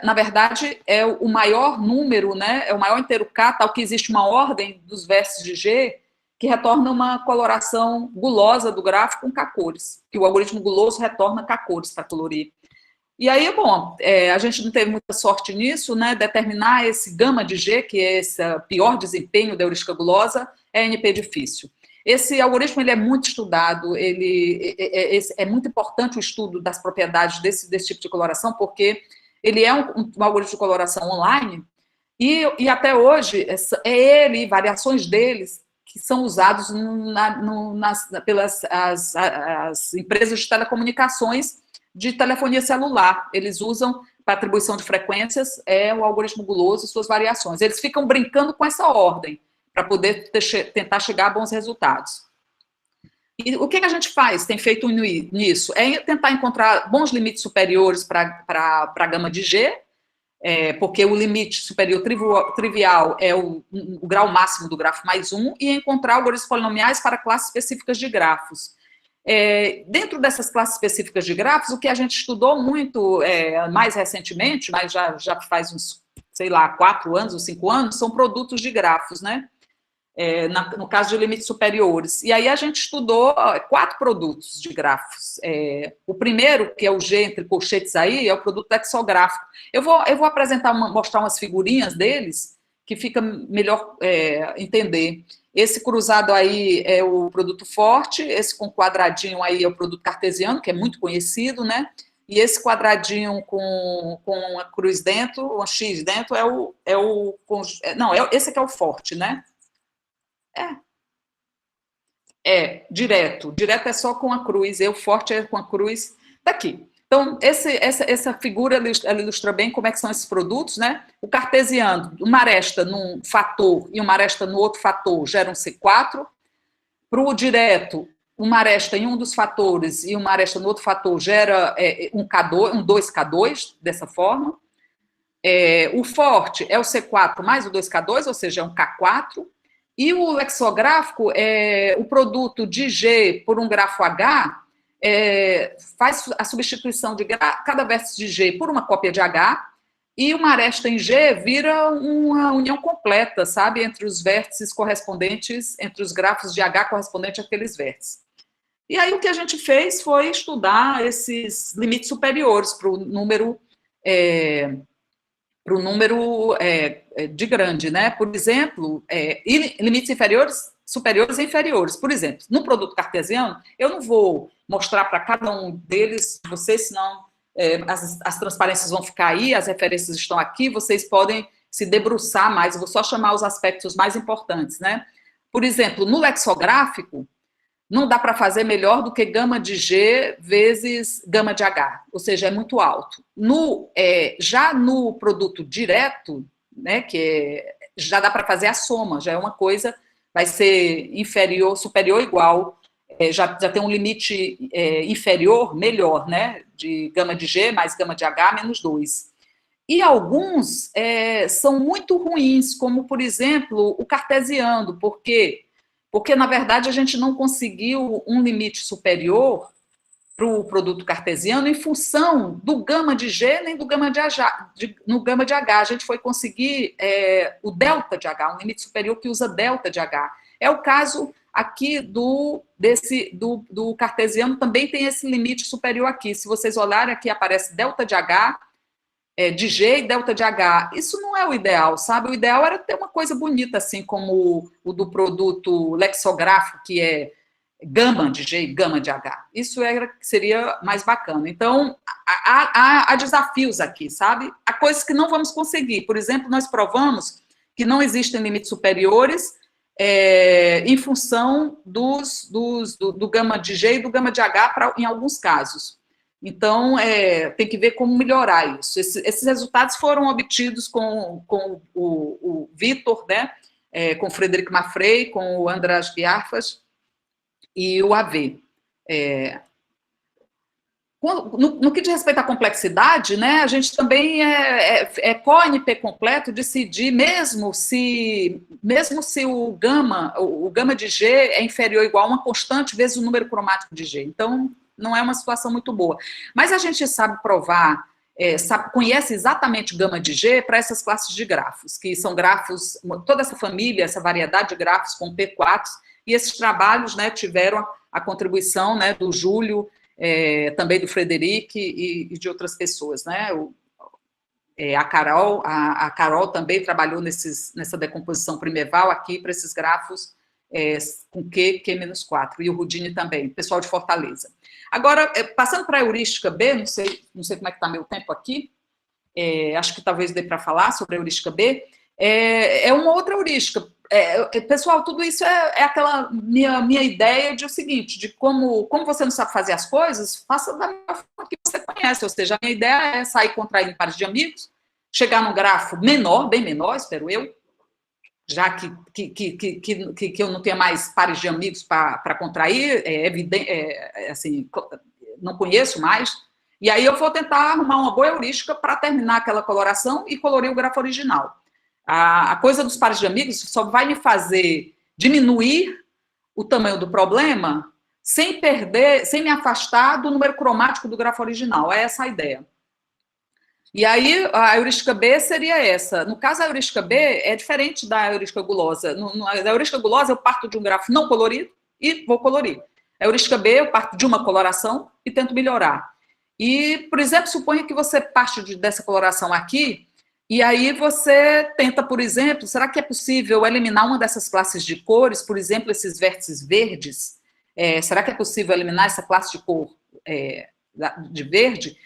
Na verdade, é o maior número, né? É o maior inteiro K, tal que existe uma ordem dos vértices de G que retorna uma coloração gulosa do gráfico com K-cores, que o algoritmo guloso retorna K-cores para colorir. E aí, bom, a gente não teve muita sorte nisso, né? Determinar esse gama de G, que é esse pior desempenho da heurística gulosa, é NP difícil. Esse algoritmo ele é muito estudado, é muito importante o estudo das propriedades desse tipo de coloração, porque ele é um algoritmo de coloração online, e até hoje ele e variações deles que são usados pelas as empresas de telecomunicações de telefonia celular. Eles usam para atribuição de frequências o algoritmo guloso e suas variações. Eles ficam brincando com essa ordem para poder tentar chegar a bons resultados. E o que a gente faz, tem feito nisso? É tentar encontrar bons limites superiores para a gama de G, porque o limite superior trivial é o grau máximo do grafo mais 1, e encontrar algoritmos polinomiais para classes específicas de grafos. Dentro dessas classes específicas de grafos, o que a gente estudou muito mais recentemente, mas já faz uns, sei lá, 4 anos ou 5 anos, são produtos de grafos, né? No caso de limites superiores. E aí a gente estudou 4 produtos de grafos. O primeiro, que é o G entre colchetes aí, é o produto exográfico. Eu vou mostrar umas figurinhas deles, que fica melhor entender. Esse cruzado aí é o produto forte, esse com quadradinho aí é o produto cartesiano, que é muito conhecido, né? E esse quadradinho com uma cruz dentro, uma X dentro, esse aqui é o forte, né? Direto é só com a cruz, o forte é com a cruz, tá aqui. Então, essa figura ela ilustra bem como é que são esses produtos, né? O cartesiano, uma aresta num fator e uma aresta no outro fator gera um C4. Para o direto, uma aresta em um dos fatores e uma aresta no outro fator gera um 2K2, dessa forma. O forte é o C4 mais o 2K2, ou seja, é um K4. E o lexográfico, o produto de G por um grafo H, faz a substituição de cada vértice de G por uma cópia de H, e uma aresta em G vira uma união completa, sabe, entre os vértices correspondentes, entre os grafos de H correspondentes àqueles vértices. E aí o que a gente fez foi estudar esses limites superiores para o número de grande, né? Por exemplo, e limites superiores e inferiores. Por exemplo, no produto cartesiano, eu não vou mostrar para cada um deles, vocês, senão as transparências vão ficar aí, as referências estão aqui, vocês podem se debruçar mais, eu vou só chamar os aspectos mais importantes, né? Por exemplo, no lexográfico, não dá para fazer melhor do que gama de G vezes gama de H, ou seja, é muito alto. Já no produto direto, né, já dá para fazer a soma, já é uma coisa, vai ser inferior, superior ou igual, já tem um limite inferior, melhor, né, de gama de G mais gama de H menos 2. E alguns são muito ruins, como, por exemplo, o cartesiano, porque, na verdade, a gente não conseguiu um limite superior para o produto cartesiano em função do gama de G nem do gama de H. No gama de H, a gente foi conseguir o delta de H, um limite superior que usa delta de H. É o caso aqui do cartesiano, também tem esse limite superior aqui. Se vocês olharem aqui, aparece delta de H, de G e delta de H. Isso não é o ideal, sabe? O ideal era ter uma coisa bonita, assim, como o do produto lexográfico, que é gama de G e gama de H. Isso seria mais bacana. Então, há desafios aqui, sabe? Há coisas que não vamos conseguir. Por exemplo, nós provamos que não existem limites superiores em função do gama de G e do gama de H em alguns casos. Então, tem que ver como melhorar isso. Esses resultados foram obtidos com o Vitor, né, com o Frederico Maffrey, com o András Biarfas e o AV. No que diz respeito à complexidade, né, a gente também co-NP completo decidir, mesmo se o gama de G é inferior ou igual a uma constante vezes o número cromático de G. Então, não é uma situação muito boa. Mas a gente sabe provar, conhece exatamente gama de G para essas classes de grafos, que são grafos, toda essa família, essa variedade de grafos com P4, e esses trabalhos, né, tiveram a contribuição, né, do Júlio, também do Frederic e de outras pessoas, né? A Carol também trabalhou nessa decomposição primeval aqui para esses grafos com Q-4, e o Rudini também, o pessoal de Fortaleza. Agora, passando para a heurística B, não sei como é que está meu tempo aqui, acho que talvez dê para falar sobre a heurística B, é uma outra heurística. Pessoal, tudo isso é aquela minha ideia de o seguinte, de como você não sabe fazer as coisas, faça da melhor forma que você conhece, ou seja, a minha ideia é sair contraindo pares de amigos, chegar num grafo menor, bem menor, espero eu, já que eu não tenha mais pares de amigos para contrair, assim, não conheço mais, e aí eu vou tentar arrumar uma boa heurística para terminar aquela coloração e colorir o grafo original. A coisa dos pares de amigos só vai me fazer diminuir o tamanho do problema sem me afastar do número cromático do grafo original, é essa a ideia. E aí, a heurística B seria essa. No caso, a heurística B é diferente da heurística gulosa. Na heurística gulosa, eu parto de um grafo não colorido e vou colorir. A heurística B, eu parto de uma coloração e tento melhorar. E, por exemplo, suponha que você parte dessa coloração aqui, e aí você tenta, por exemplo, será que é possível eliminar uma dessas classes de cores, por exemplo, esses vértices verdes? Será que é possível eliminar essa classe de cor de verde?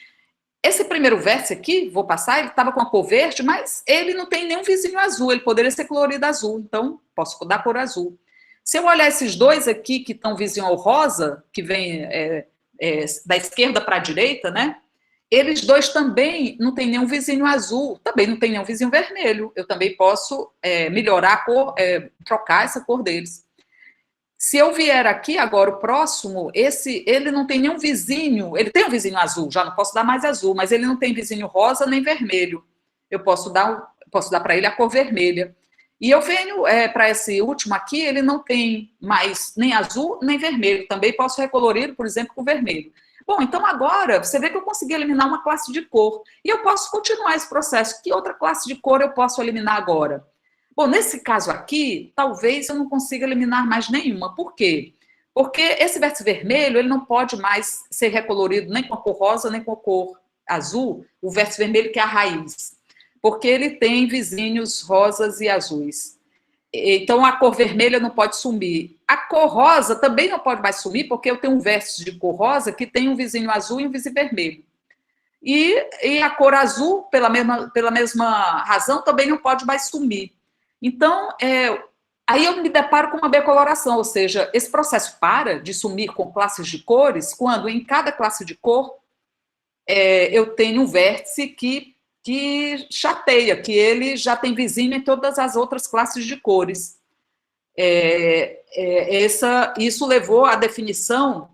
Esse primeiro vértice aqui, vou passar, ele estava com a cor verde, mas ele não tem nenhum vizinho azul, ele poderia ser colorido azul, então posso dar cor azul. Se eu olhar esses dois aqui, que estão vizinho ao rosa, que vem da esquerda para a direita, né? Eles dois também não têm nenhum vizinho azul, também não tem nenhum vizinho vermelho, eu também posso melhorar a cor, trocar essa cor deles. Se eu vier aqui agora, o próximo, ele não tem nenhum vizinho, ele tem um vizinho azul, já não posso dar mais azul, mas ele não tem vizinho rosa nem vermelho. Eu posso dar para ele a cor vermelha. E eu venho para esse último aqui, ele não tem mais nem azul nem vermelho, também posso recolorir, por exemplo, com vermelho. Bom, então agora, você vê que eu consegui eliminar uma classe de cor, e eu posso continuar esse processo. Que outra classe de cor eu posso eliminar agora? Bom, nesse caso aqui, talvez eu não consiga eliminar mais nenhuma. Por quê? Porque esse vértice vermelho, ele não pode mais ser recolorido nem com a cor rosa, nem com a cor azul, o vértice vermelho que é a raiz, porque ele tem vizinhos rosas e azuis. Então, a cor vermelha não pode sumir. A cor rosa também não pode mais sumir, porque eu tenho um vértice de cor rosa que tem um vizinho azul e um vizinho vermelho. E a cor azul, pela mesma razão, também não pode mais sumir. Então, aí eu me deparo com uma becoloração, ou seja, esse processo para de sumir com classes de cores, quando em cada classe de cor eu tenho um vértice que chateia, que ele já tem vizinho em todas as outras classes de cores. Isso levou à definição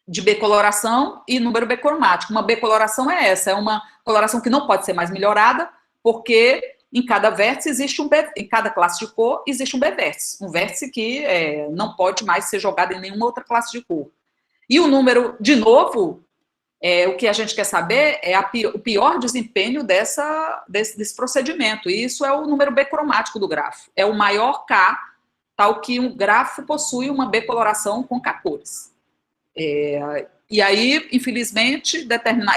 de becoloração e número becromático. Uma becoloração é essa, é uma coloração que não pode ser mais melhorada, porque em cada vértice existe em cada classe de cor existe um B-vértice, um vértice que não pode mais ser jogado em nenhuma outra classe de cor. E o número, de novo, o que a gente quer saber é o pior desempenho desse procedimento, e isso é o número becromático do grafo, é o maior K, tal que um grafo possui uma becoloração com K cores. E aí, infelizmente,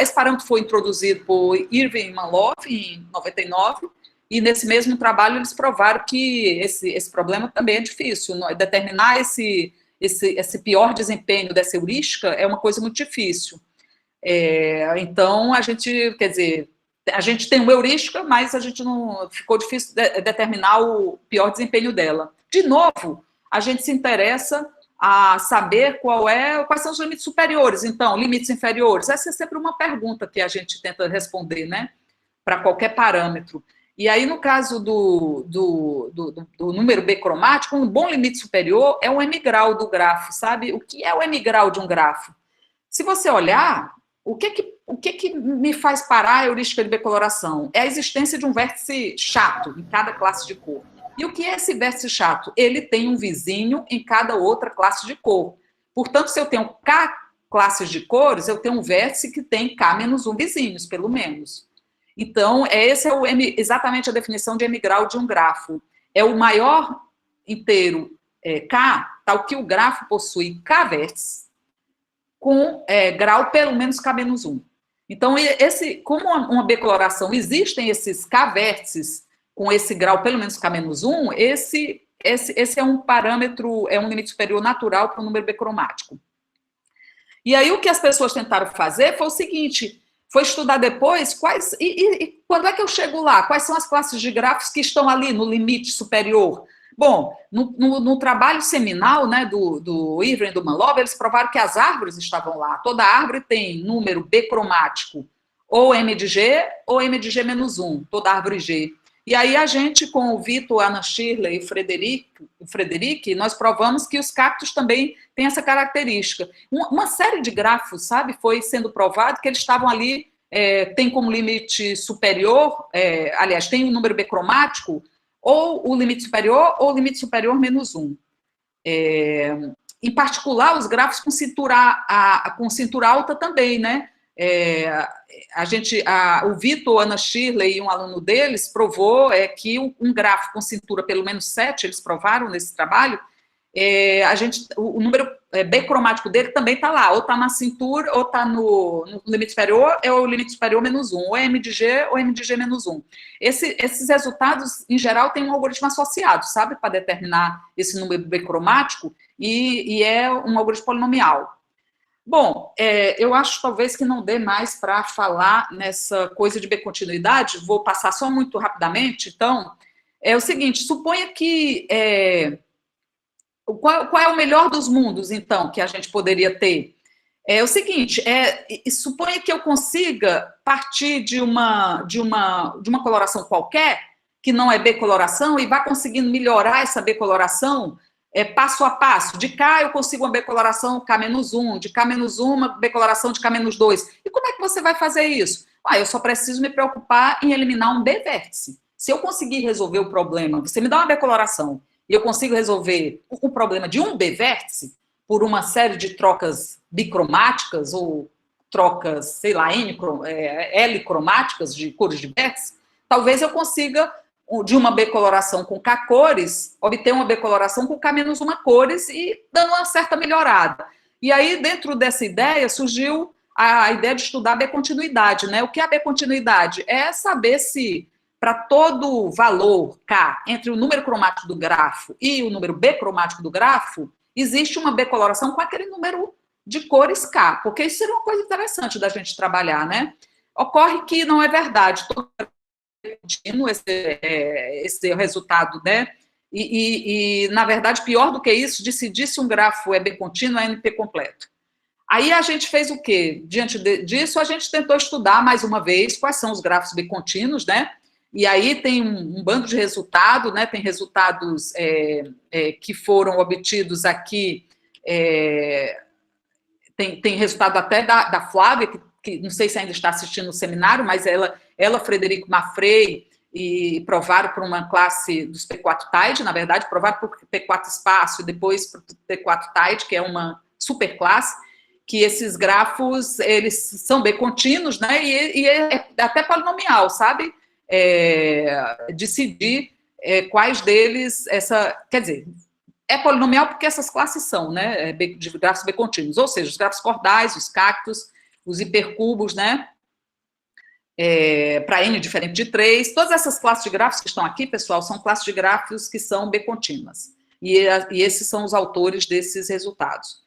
esse parâmetro foi introduzido por Irving e Manlove em 99, e nesse mesmo trabalho eles provaram que esse problema também é difícil, determinar esse pior desempenho dessa heurística é uma coisa muito difícil. Então, a gente tem uma heurística, mas a gente não ficou difícil determinar o pior desempenho dela. De novo, a gente se interessa a saber quais são os limites superiores. Então, limites inferiores, essa é sempre uma pergunta que a gente tenta responder, né, para qualquer parâmetro. E aí, no caso do número becromático, um bom limite superior é o M-grau do grafo, sabe? O que é o M-grau de um grafo? Se você olhar, o que me faz parar a heurística de becoloração? É a existência de um vértice chato em cada classe de cor. E o que é esse vértice chato? Ele tem um vizinho em cada outra classe de cor. Portanto, se eu tenho K classes de cores, eu tenho um vértice que tem K-1 vizinhos, pelo menos. Então, esse é exatamente a definição de M-grau de um grafo. É o maior inteiro K, tal que o grafo possui K vértices, com grau pelo menos K-1. Então, como uma becoloração, existem esses K vértices com esse grau pelo menos K-1, esse é um parâmetro, é um limite superior natural para o número becromático. E aí, o que as pessoas tentaram fazer foi o seguinte: foi estudar depois quando é que eu chego lá? Quais são as classes de grafos que estão ali no limite superior? Bom, no trabalho seminal, né, do Irving e do Manlove, eles provaram que as árvores estavam lá. Toda árvore tem número becromático, ou M de G, ou M de G-1, toda árvore G. E aí a gente, com o Vitor, Ana Shirley e o Frederic, nós provamos que os cactos também têm essa característica. Uma série de grafos, sabe, foi sendo provado que eles estavam ali, tem como limite superior, aliás, tem um número becromático, ou o limite superior, ou o limite superior -1. Em particular, os grafos com cintura alta também, né? O Vitor, Ana Shirley e um aluno deles provou que um grafo com cintura pelo menos 7, eles provaram nesse trabalho, o número becromático dele também está lá, ou está na cintura, ou está no limite superior, é o limite superior -1, ou M de G, ou M de G-1. Esses resultados, em geral, tem um algoritmo associado, sabe, para determinar esse número becromático, e é um algoritmo polinomial. Bom, eu acho talvez que não dê mais para falar nessa coisa de B-continuidade, vou passar só muito rapidamente. Então, é o seguinte: suponha que... Qual é o melhor dos mundos, então, que a gente poderia ter? É o seguinte, suponha que eu consiga partir de uma coloração qualquer, que não é B-coloração, e vá conseguindo melhorar essa B-coloração passo a passo. De K eu consigo uma becoloração K-1, de K-1 uma becoloração de K-2. E como é que você vai fazer isso? Eu só preciso me preocupar em eliminar um B-vértice. Se eu conseguir resolver o problema, você me dá uma becoloração, e eu consigo resolver o problema de um B-vértice por uma série de trocas bicromáticas, ou trocas, sei lá, L-cromáticas de cores de vértice, talvez eu consiga de uma B coloração com K cores, obter uma B coloração com K menos uma cores e dando uma certa melhorada. E aí, dentro dessa ideia, surgiu a ideia de estudar a B-continuidade, né? O que é a B-continuidade? É saber se, para todo valor K, entre o número cromático do grafo e o número B cromático do grafo, existe uma B coloração com aquele número de cores K, porque isso seria uma coisa interessante da gente trabalhar, né? Ocorre que não é verdade, todo contínuo esse resultado, né? E, na verdade, pior do que isso, decidir se um grafo é B contínuo ou é NP completo. Aí a gente fez o quê? Diante disso, a gente tentou estudar mais uma vez quais são os grafos B contínuos, né? E aí tem um bando de resultados, né? Tem resultados que foram obtidos aqui, tem resultado até da Flávia, que não sei se ainda está assistindo o seminário, mas ela Frederico Maffrey, e provaram para uma classe dos P4 Tide, na verdade, provaram para o P4 Espaço e depois para o P4 Tide, que é uma superclasse, que esses grafos, eles são bem contínuos, né, e é até polinomial, sabe? Decidir quais deles, quer dizer, é polinomial porque essas classes são, né, de grafos bem contínuos, ou seja, os grafos cordais, os cactos, os hipercubos, né, para N diferente de 3, todas essas classes de grafos que estão aqui, pessoal, são classes de grafos que são B contínuas, e esses são os autores desses resultados.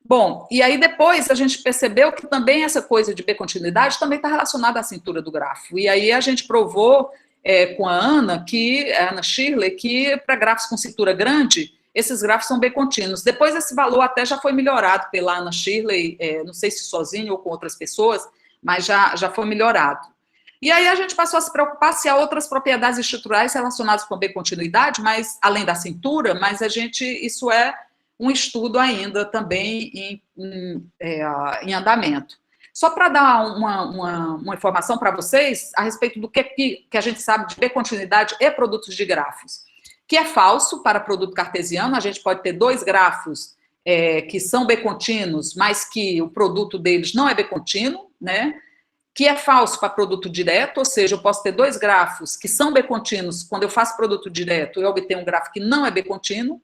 Bom, e aí depois a gente percebeu que também essa coisa de B-continuidade também está relacionada à cintura do grafo. E aí a gente provou com a Ana Shirley, que para grafos com cintura grande, esses grafos são B-contínuos. Depois esse valor até já foi melhorado pela Ana Shirley, não sei se sozinho ou com outras pessoas, mas já foi melhorado. E aí a gente passou a se preocupar se há outras propriedades estruturais relacionadas com a B-continuidade, mas além da cintura, mas isso é um estudo ainda também em andamento. Só para dar uma informação para vocês a respeito do que a gente sabe de B-continuidade e produtos de grafos, que é falso para produto cartesiano, a gente pode ter dois grafos que são B-contínuos, mas que o produto deles não é B-contínuo, né? Que é falso para produto direto, ou seja, eu posso ter dois grafos que são B-contínuos, quando eu faço produto direto, eu obtenho um grafo que não é B-contínuo.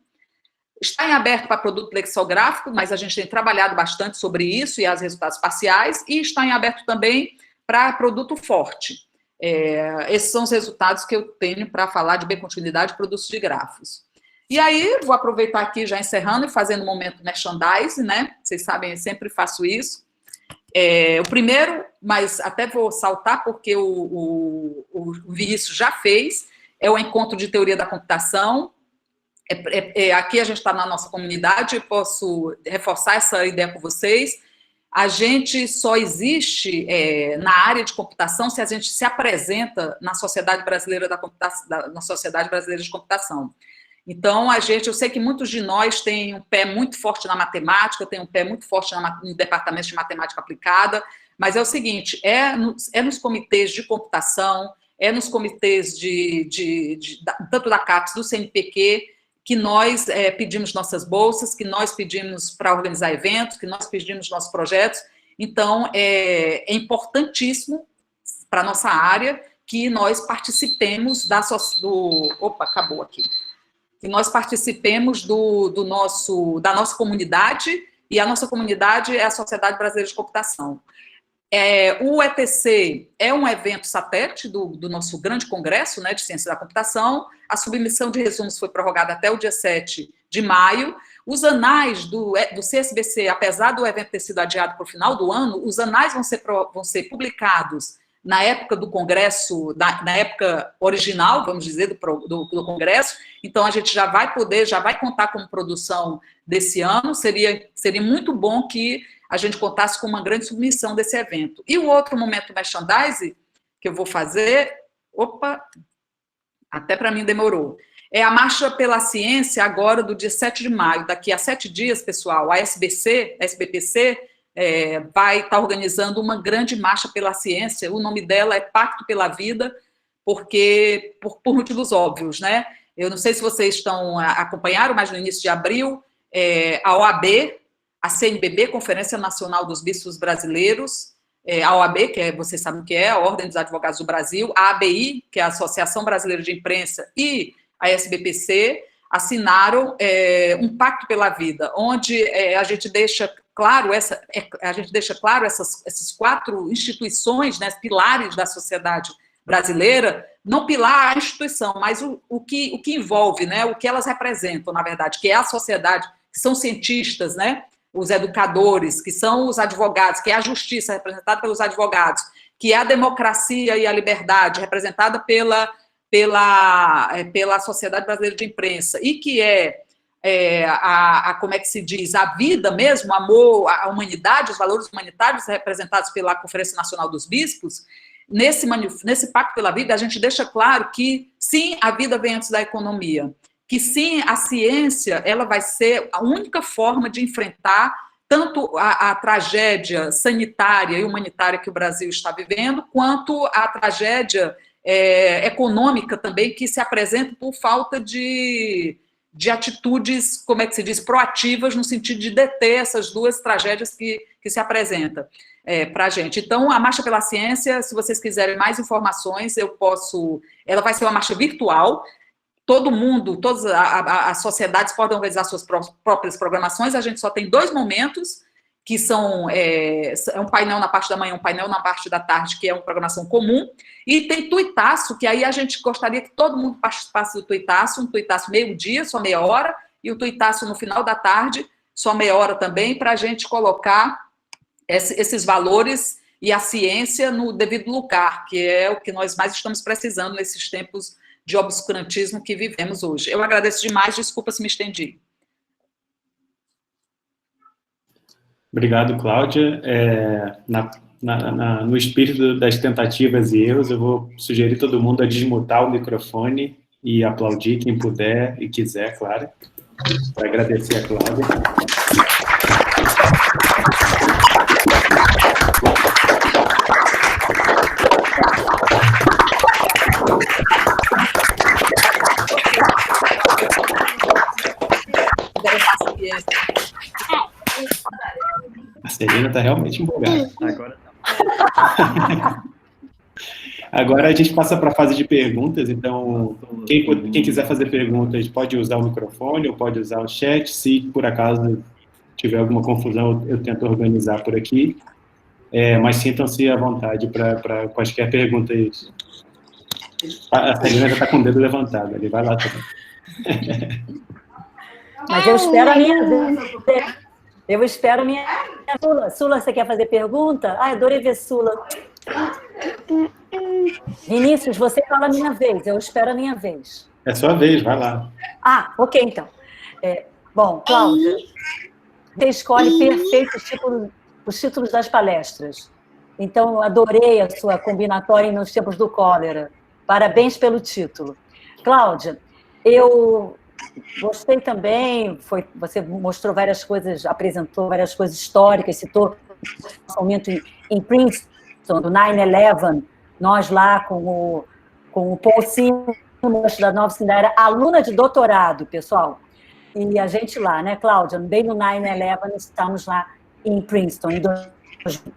Está em aberto para produto lexicográfico, mas a gente tem trabalhado bastante sobre isso e os resultados parciais, e está em aberto também para produto forte. Esses são os resultados que eu tenho para falar de B-continuidade e produtos de grafos. E aí, vou aproveitar aqui, já encerrando e fazendo um momento merchandise, né? Vocês sabem, eu sempre faço isso. O primeiro, mas até vou saltar porque o Vinícius já fez, é o encontro de teoria da computação. Aqui a gente está na nossa comunidade, eu posso reforçar essa ideia com vocês. A gente só existe na área de computação se a gente se apresenta na Sociedade Brasileira da Computação, na Sociedade Brasileira de Computação. Então, eu sei que muitos de nós têm um pé muito forte na matemática, tem um pé muito forte no departamento de matemática aplicada, mas é o seguinte, nos comitês de computação, nos comitês tanto da CAPES, do CNPq, que nós pedimos nossas bolsas, que nós pedimos para organizar eventos, que nós pedimos nossos projetos. Então, é importantíssimo para a nossa área que nós participemos Opa, acabou aqui. Que nós participemos da nossa comunidade, e a nossa comunidade é a Sociedade Brasileira de Computação. O ETC é um evento satélite do nosso grande congresso, né, de ciência da computação. A submissão de resumos foi prorrogada até o dia 7 de maio. Os anais do CSBC, apesar do evento ter sido adiado para o final do ano, os anais vão ser publicados na época do congresso, na época original, vamos dizer, do congresso. Então, a gente já vai contar com produção desse ano. Seria muito bom que a gente contasse com uma grande submissão desse evento. E o outro momento merchandise que eu vou fazer, até para mim demorou, é a Marcha pela Ciência, agora do dia 7 de maio. Daqui a 7 dias, pessoal, a SBPC, vai estar organizando uma grande marcha pela ciência. O nome dela é Pacto pela Vida, porque por motivos óbvios, né? Eu não sei se vocês acompanharam, mas no início de abril, a OAB, a CNBB, Conferência Nacional dos Bispos Brasileiros, a OAB, que vocês sabem o que é, a Ordem dos Advogados do Brasil, a ABI, que é a Associação Brasileira de Imprensa, e a SBPC, assinaram um pacto pela vida, onde a gente deixa claro essas 4 instituições, né, pilares da sociedade brasileira, não pilar a instituição, mas o que envolve, né, o que elas representam, na verdade, que é a sociedade, que são cientistas, né, os educadores, que são os advogados, que é a justiça representada pelos advogados, que é a democracia e a liberdade representada pela Sociedade Brasileira de Imprensa, e que como é que se diz, a vida mesmo, amor, a humanidade, os valores humanitários representados pela Conferência Nacional dos Bispos. Nesse Pacto pela Vida, a gente deixa claro que, sim, a vida vem antes da economia, que, sim, a ciência ela vai ser a única forma de enfrentar tanto a tragédia sanitária e humanitária que o Brasil está vivendo, quanto a tragédia econômica também, que se apresenta por falta de atitudes, como é que se diz, proativas, no sentido de deter essas 2 tragédias que se apresentam para a gente. Então, a Marcha pela Ciência, se vocês quiserem mais informações, ela vai ser uma marcha virtual, todo mundo, todas as sociedades podem organizar suas próprias programações, a gente só tem 2 momentos, que são um painel na parte da manhã, um painel na parte da tarde, que é uma programação comum, e tem tuitaço, que aí a gente gostaria que todo mundo participasse do tuitaço, um tuitaço meio-dia, só meia hora, e o tuitaço no final da tarde, só meia hora também, para a gente colocar esses valores e a ciência no devido lugar, que é o que nós mais estamos precisando nesses tempos de obscurantismo que vivemos hoje. Eu agradeço demais, desculpa se me estendi. Obrigado, Cláudia. No espírito das tentativas e erros, eu vou sugerir todo mundo a desmutar o microfone e aplaudir quem puder e quiser, claro, para agradecer a Cláudia. A Celina está realmente empolgada. Agora a gente passa para a fase de perguntas, então quem quiser fazer perguntas pode usar o microfone ou pode usar o chat. Se por acaso tiver alguma confusão, eu tento organizar por aqui, mas sintam-se à vontade para quaisquer perguntas. A Celina já está com o dedo levantado, ele vai lá também. Mas eu espero a minha vez. Eu espero a minha... Sula, você quer fazer pergunta? Ai, adorei ver Sula. Vinícius, você fala a minha vez. Eu espero a minha vez. É sua vez, vai lá. Ah, ok, então. Bom, Cláudia, você escolhe perfeito os títulos das palestras. Então, eu adorei a sua combinatória nos tempos do cólera. Parabéns pelo título. Cláudia, eu... gostei também, você mostrou várias coisas, apresentou várias coisas históricas, citou o momento em Princeton, do 9/11, nós lá com o Paul Simons, da Nova Cidade, era aluna de doutorado, pessoal, e a gente lá, né, Cláudia, bem no 9/11, estamos lá em Princeton, em 2000.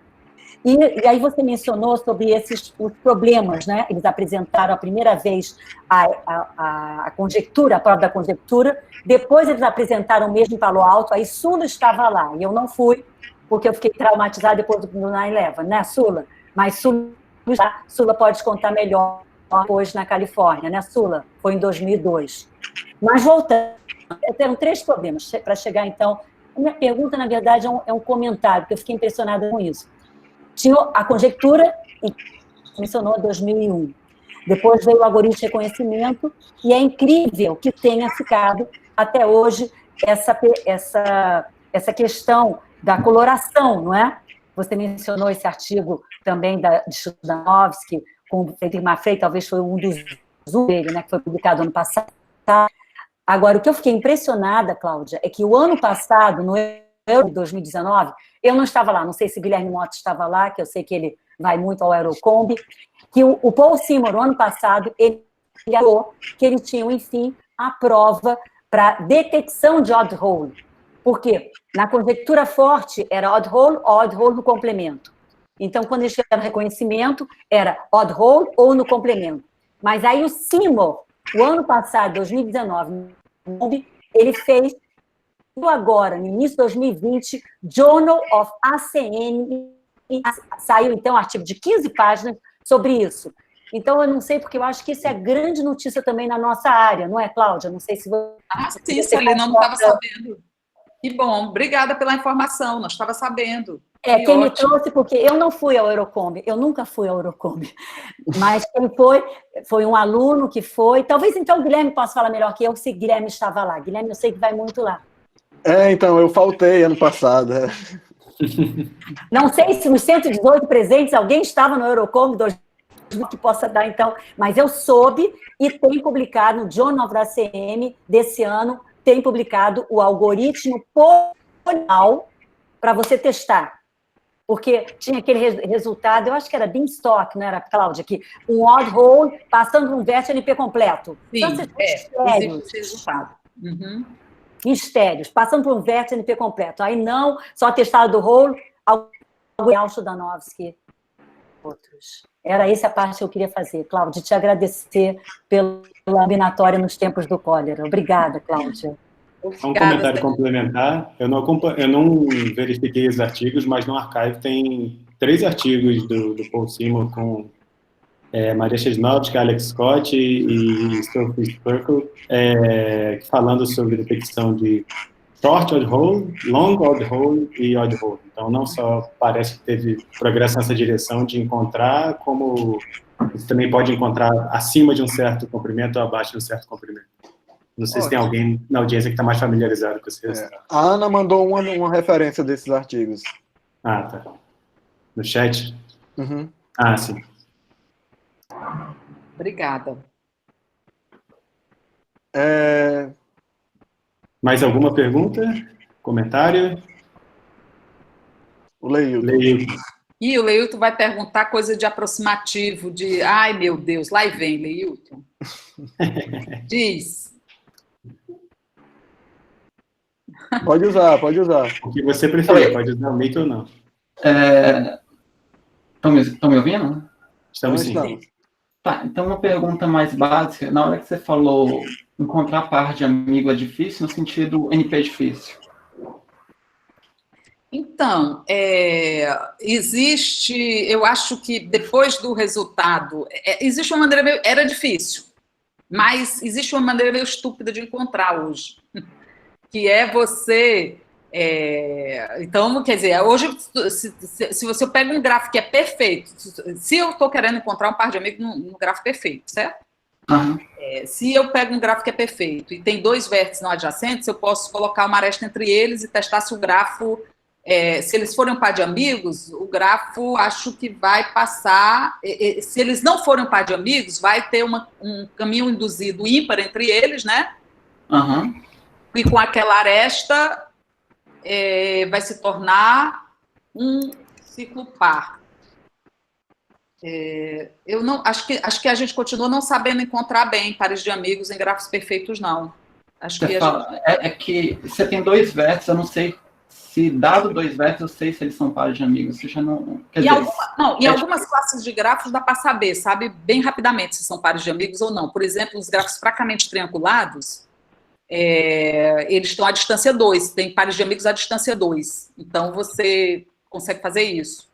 E aí você mencionou sobre os problemas, né? Eles apresentaram a primeira vez a conjectura, a prova da conjectura, depois eles apresentaram mesmo em Palo Alto, aí Sula estava lá, e eu não fui, porque eu fiquei traumatizada depois do 9/11, né, Sula? Mas Sula pode contar melhor depois na Califórnia, né, Sula? Foi em 2002. Mas voltando, eram 3 problemas para chegar, então... A minha pergunta, na verdade, é um comentário, porque eu fiquei impressionada com isso. Tinha a conjectura, mencionou 2001. Depois veio o algoritmo de reconhecimento, e é incrível que tenha ficado até hoje essa questão da coloração, não é? Você mencionou esse artigo também de Chudanovsky, com o Friedrich Maffei, talvez foi um dos dele, né, que foi publicado ano passado. Agora, o que eu fiquei impressionada, Cláudia, é que o ano passado, no Euro de 2019, eu não estava lá, não sei se Guilherme Mota estava lá, que eu sei que ele vai muito ao Eurocombi, que o Paul Simon, no ano passado, ele falou que ele tinha, enfim, a prova para detecção de odd hole. Por quê? Na conjectura forte, era odd hole ou odd hole no complemento. Então, quando eles tiveram reconhecimento, era odd hole ou no complemento. Mas aí o Seymour, o ano passado, 2019, ele fez, agora, no início de 2020, Journal of ACN, e saiu, então, um artigo de 15 páginas sobre isso. Então, eu não sei, porque eu acho que isso é grande notícia também na nossa área, não é, Cláudia? Não sei se você... sim, Celina, não estava sabendo. Que bom, obrigada pela informação, não estava sabendo. Quem me trouxe, porque eu não fui ao Eurocombi, eu nunca fui ao Eurocombi, mas quem foi um aluno que foi, talvez então o Guilherme possa falar melhor que eu, se Guilherme estava lá. Guilherme, eu sei que vai muito lá. Então, eu faltei ano passado. Não sei se nos 118 presentes alguém estava no Eurocombi que possa dar, então, mas eu soube e tem publicado no Journal of ACM desse ano, tem publicado o algoritmo polinomial para você testar. Porque tinha aquele resultado, eu acho que era Beanstalk, não era, Cláudia? Que um odd hole passando por um vértice NP completo. Sim, existe resultado. Uhum. Mistérios, passando por um vértice NP completo. Aí não, só testado do hole, Algoritmo Danovsky, outros. Era essa a parte que eu queria fazer, Cláudia, te agradecer pela combinatória nos tempos do cólera. Obrigada, Cláudia. Um comentário complementar. Eu não verifiquei os artigos, mas no archive tem 3 artigos do Paul Seymour com Maria Chesnovsky, Alex Scott e Sophie Sperkel, falando sobre detecção de short odd hole, long odd hole e odd hole. Então, não só parece que teve progresso nessa direção de encontrar, como você também pode encontrar acima de um certo comprimento ou abaixo de um certo comprimento. Não sei se tem alguém na audiência que está mais familiarizado com esse resultado. A Ana mandou uma referência desses artigos. Ah, tá. No chat? Uhum. Ah, sim. Obrigada. Mais alguma pergunta? Comentário? O Leilton. E o Leilton vai perguntar coisa de aproximativo, de... Ai, meu Deus, lá vem, Leilton. Diz. Pode usar. O que você preferir, pode usar o mic ou não. Estão me ouvindo? Estamos sim. Tá, então uma pergunta mais básica. Na hora que você falou encontrar par de amigo é difícil, no sentido NP é difícil. Então, existe, eu acho que depois do resultado, existe uma maneira, era difícil, mas existe uma maneira meio estúpida de encontrar hoje, que é você, então, quer dizer, hoje, se você pega um gráfico que é perfeito, se eu estou querendo encontrar um par de amigos no gráfico perfeito, certo? Uhum. Se eu pego um gráfico que é perfeito e tem 2 vértices não adjacentes, eu posso colocar uma aresta entre eles e testar se o grafo... se eles forem um par de amigos, o grafo acho que vai passar... se eles não forem um par de amigos, vai ter um caminho induzido ímpar entre eles, né? Uhum. E com aquela aresta vai se tornar um ciclo par. Eu não acho que a gente continua não sabendo encontrar bem pares de amigos em grafos perfeitos, não. Acho que que você tem 2 vértices, eu não sei se dado 2 vértices, eu sei se eles são pares de amigos. Você já não. Em algumas classes de grafos dá para saber, sabe, bem rapidamente se são pares de amigos ou não. Por exemplo, os grafos fracamente triangulados, eles estão à distância 2, tem pares de amigos à distância 2. Então você consegue fazer isso.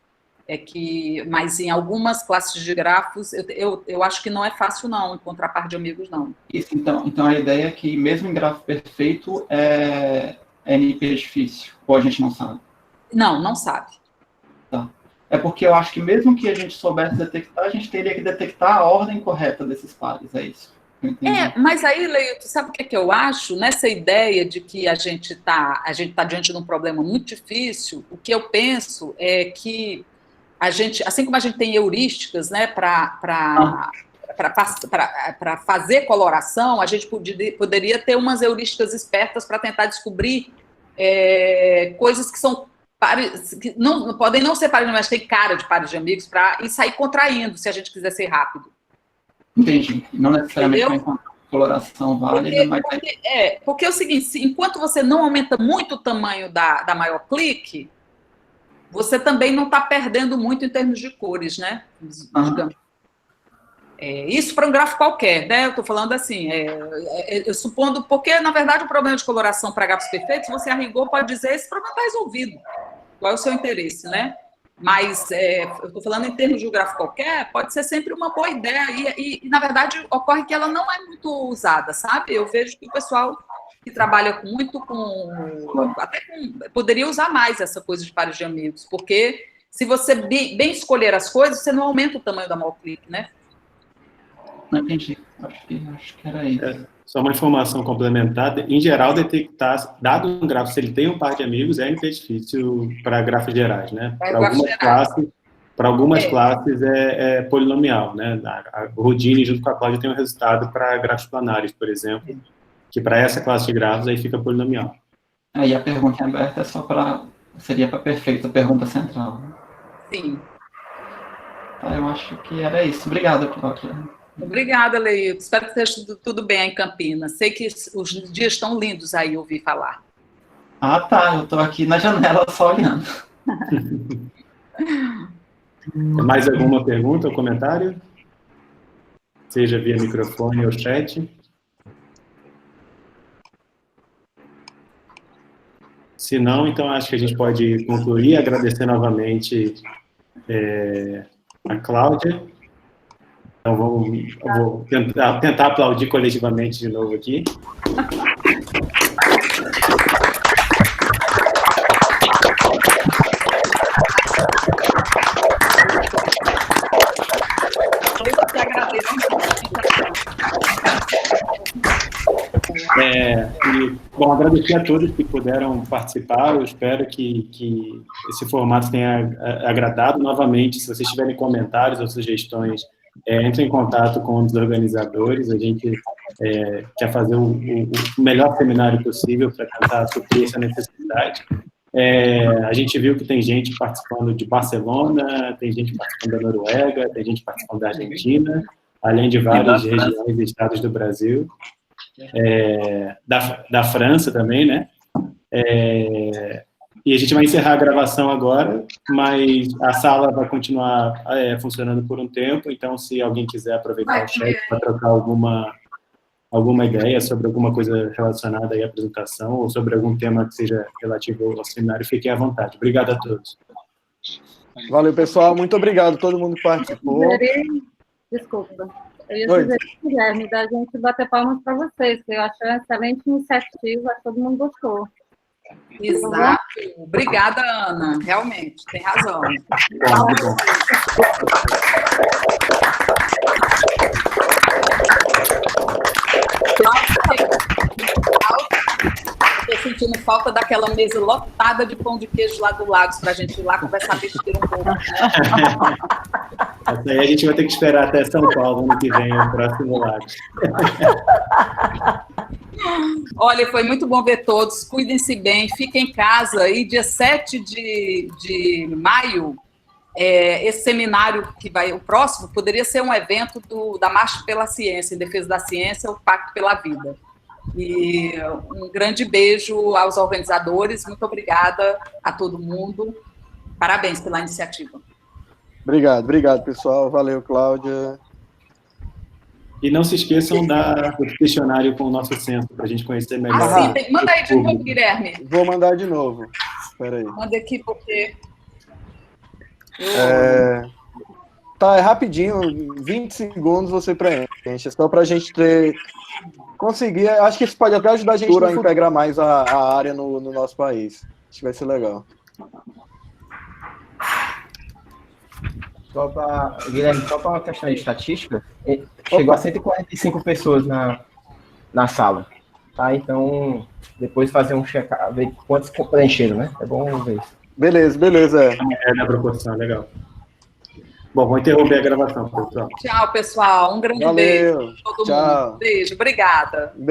Mas em algumas classes de grafos, eu acho que não é fácil, não, encontrar par de amigos, não. Isso, então a ideia é que, mesmo em grafo perfeito, NP é difícil, ou a gente não sabe? Não sabe. Tá. É porque eu acho que, mesmo que a gente soubesse detectar, a gente teria que detectar a ordem correta desses pares, é isso? Mas aí, Leilton, sabe o que eu acho? Nessa ideia de que a gente tá diante de um problema muito difícil, o que eu penso é que a gente, assim como a gente tem heurísticas, né, para fazer coloração, a gente poderia ter umas heurísticas espertas para tentar descobrir coisas que são pares, que não podem não ser pares de amigos, mas tem cara de pares de amigos, e sair contraindo, se a gente quiser ser rápido. Entendi. Não necessariamente vai encontrar coloração válida, mas... Porque é o seguinte, enquanto você não aumenta muito o tamanho da maior clique, você também não está perdendo muito em termos de cores, né? Digamos. Isso para um gráfico qualquer, né? Eu estou falando assim, eu supondo, porque, na verdade, o problema de coloração para gráficos perfeitos, você a rigor pode dizer, esse problema está resolvido. Qual é o seu interesse, né? Mas eu estou falando em termos de um gráfico qualquer, pode ser sempre uma boa ideia, e, na verdade, ocorre que ela não é muito usada, sabe? Eu vejo que o pessoal que trabalha muito poderia usar mais essa coisa de pares de amigos, porque se você bem escolher as coisas, você não aumenta o tamanho da Malclick, né? Não entendi. Acho que era isso. Só uma informação complementar. Em geral, detectar, dado um gráfico, se ele tem um par de amigos, é difícil para gráficos gerais, né? Para algumas classes é polinomial, né? A Rodine, junto com a Cláudia, tem um resultado para gráficos planários, por exemplo, que para essa classe de gráficos aí fica polinomial. Aí a pergunta aberta seria para perfeito, a pergunta central. Sim. Eu acho que era isso. Obrigado, Cláudia. Obrigada, Leilton. Espero que esteja tudo bem aí em Campinas. Sei que os dias estão lindos aí, ouvi falar. Ah, tá. Eu estou aqui na janela só olhando. Mais alguma pergunta ou comentário? Seja via microfone ou chat. Se não, então acho que a gente pode concluir, agradecer novamente a Cláudia. Então, vou tentar aplaudir coletivamente de novo aqui. Bom, agradecer a todos que puderam participar. Eu espero que esse formato tenha agradado. Novamente, se vocês tiverem comentários ou sugestões, entre em contato com os organizadores. A gente quer fazer o melhor seminário possível para tentar suprir essa necessidade. A gente viu que tem gente participando de Barcelona, tem gente participando da Noruega, tem gente participando da Argentina, além de várias regiões e estados do Brasil. Da França também, né? E a gente vai encerrar a gravação agora, mas a sala vai continuar funcionando por um tempo, então se alguém quiser aproveitar o chat para trocar alguma ideia sobre alguma coisa relacionada à apresentação ou sobre algum tema que seja relativo ao seminário, fiquem à vontade. Obrigado a todos. Valeu, pessoal. Muito obrigado a todo mundo que participou. Desculpa. Eu ia dizer, Guilherme, da gente bater palmas para vocês, que eu achei uma excelente iniciativa, todo mundo gostou. Exato. Obrigada, Ana. Realmente, tem razão. Muito bom. Estou sentindo falta daquela mesa lotada de pão de queijo lá do Lagos para a gente ir lá conversar besteira um pouco. Essa aí a gente vai ter que esperar até São Paulo, ano que vem, o próximo Lagos. Olha, foi muito bom ver todos. Cuidem-se bem, fiquem em casa. E dia 7 de maio, esse seminário que vai, o próximo, poderia ser um evento da Marcha pela Ciência, em defesa da ciência, o Pacto pela Vida. E um grande beijo aos organizadores. Muito obrigada a todo mundo. Parabéns pela iniciativa. Obrigado, pessoal. Valeu, Cláudia. E não se esqueçam do questionário com o nosso censo, para a gente conhecer melhor. Sim, manda aí de novo, Guilherme. Vou mandar de novo. Espera aí. Manda aqui, porque... Tá, é rapidinho, 20 segundos você preenche. É só para a gente conseguir... Acho que isso pode até ajudar a gente a integrar mais a área no nosso país. Acho que vai ser legal. Guilherme, só para uma questão de estatística, chegou a 145 pessoas na sala, tá? Então, depois fazer um check-up, ver quantos preencheram, né? É bom ver isso. Beleza. É na proporção, legal. Bom, vou interromper a gravação, pessoal. Tchau, pessoal. Um grande beijo. Todo mundo. Beijo, obrigada. Beijo.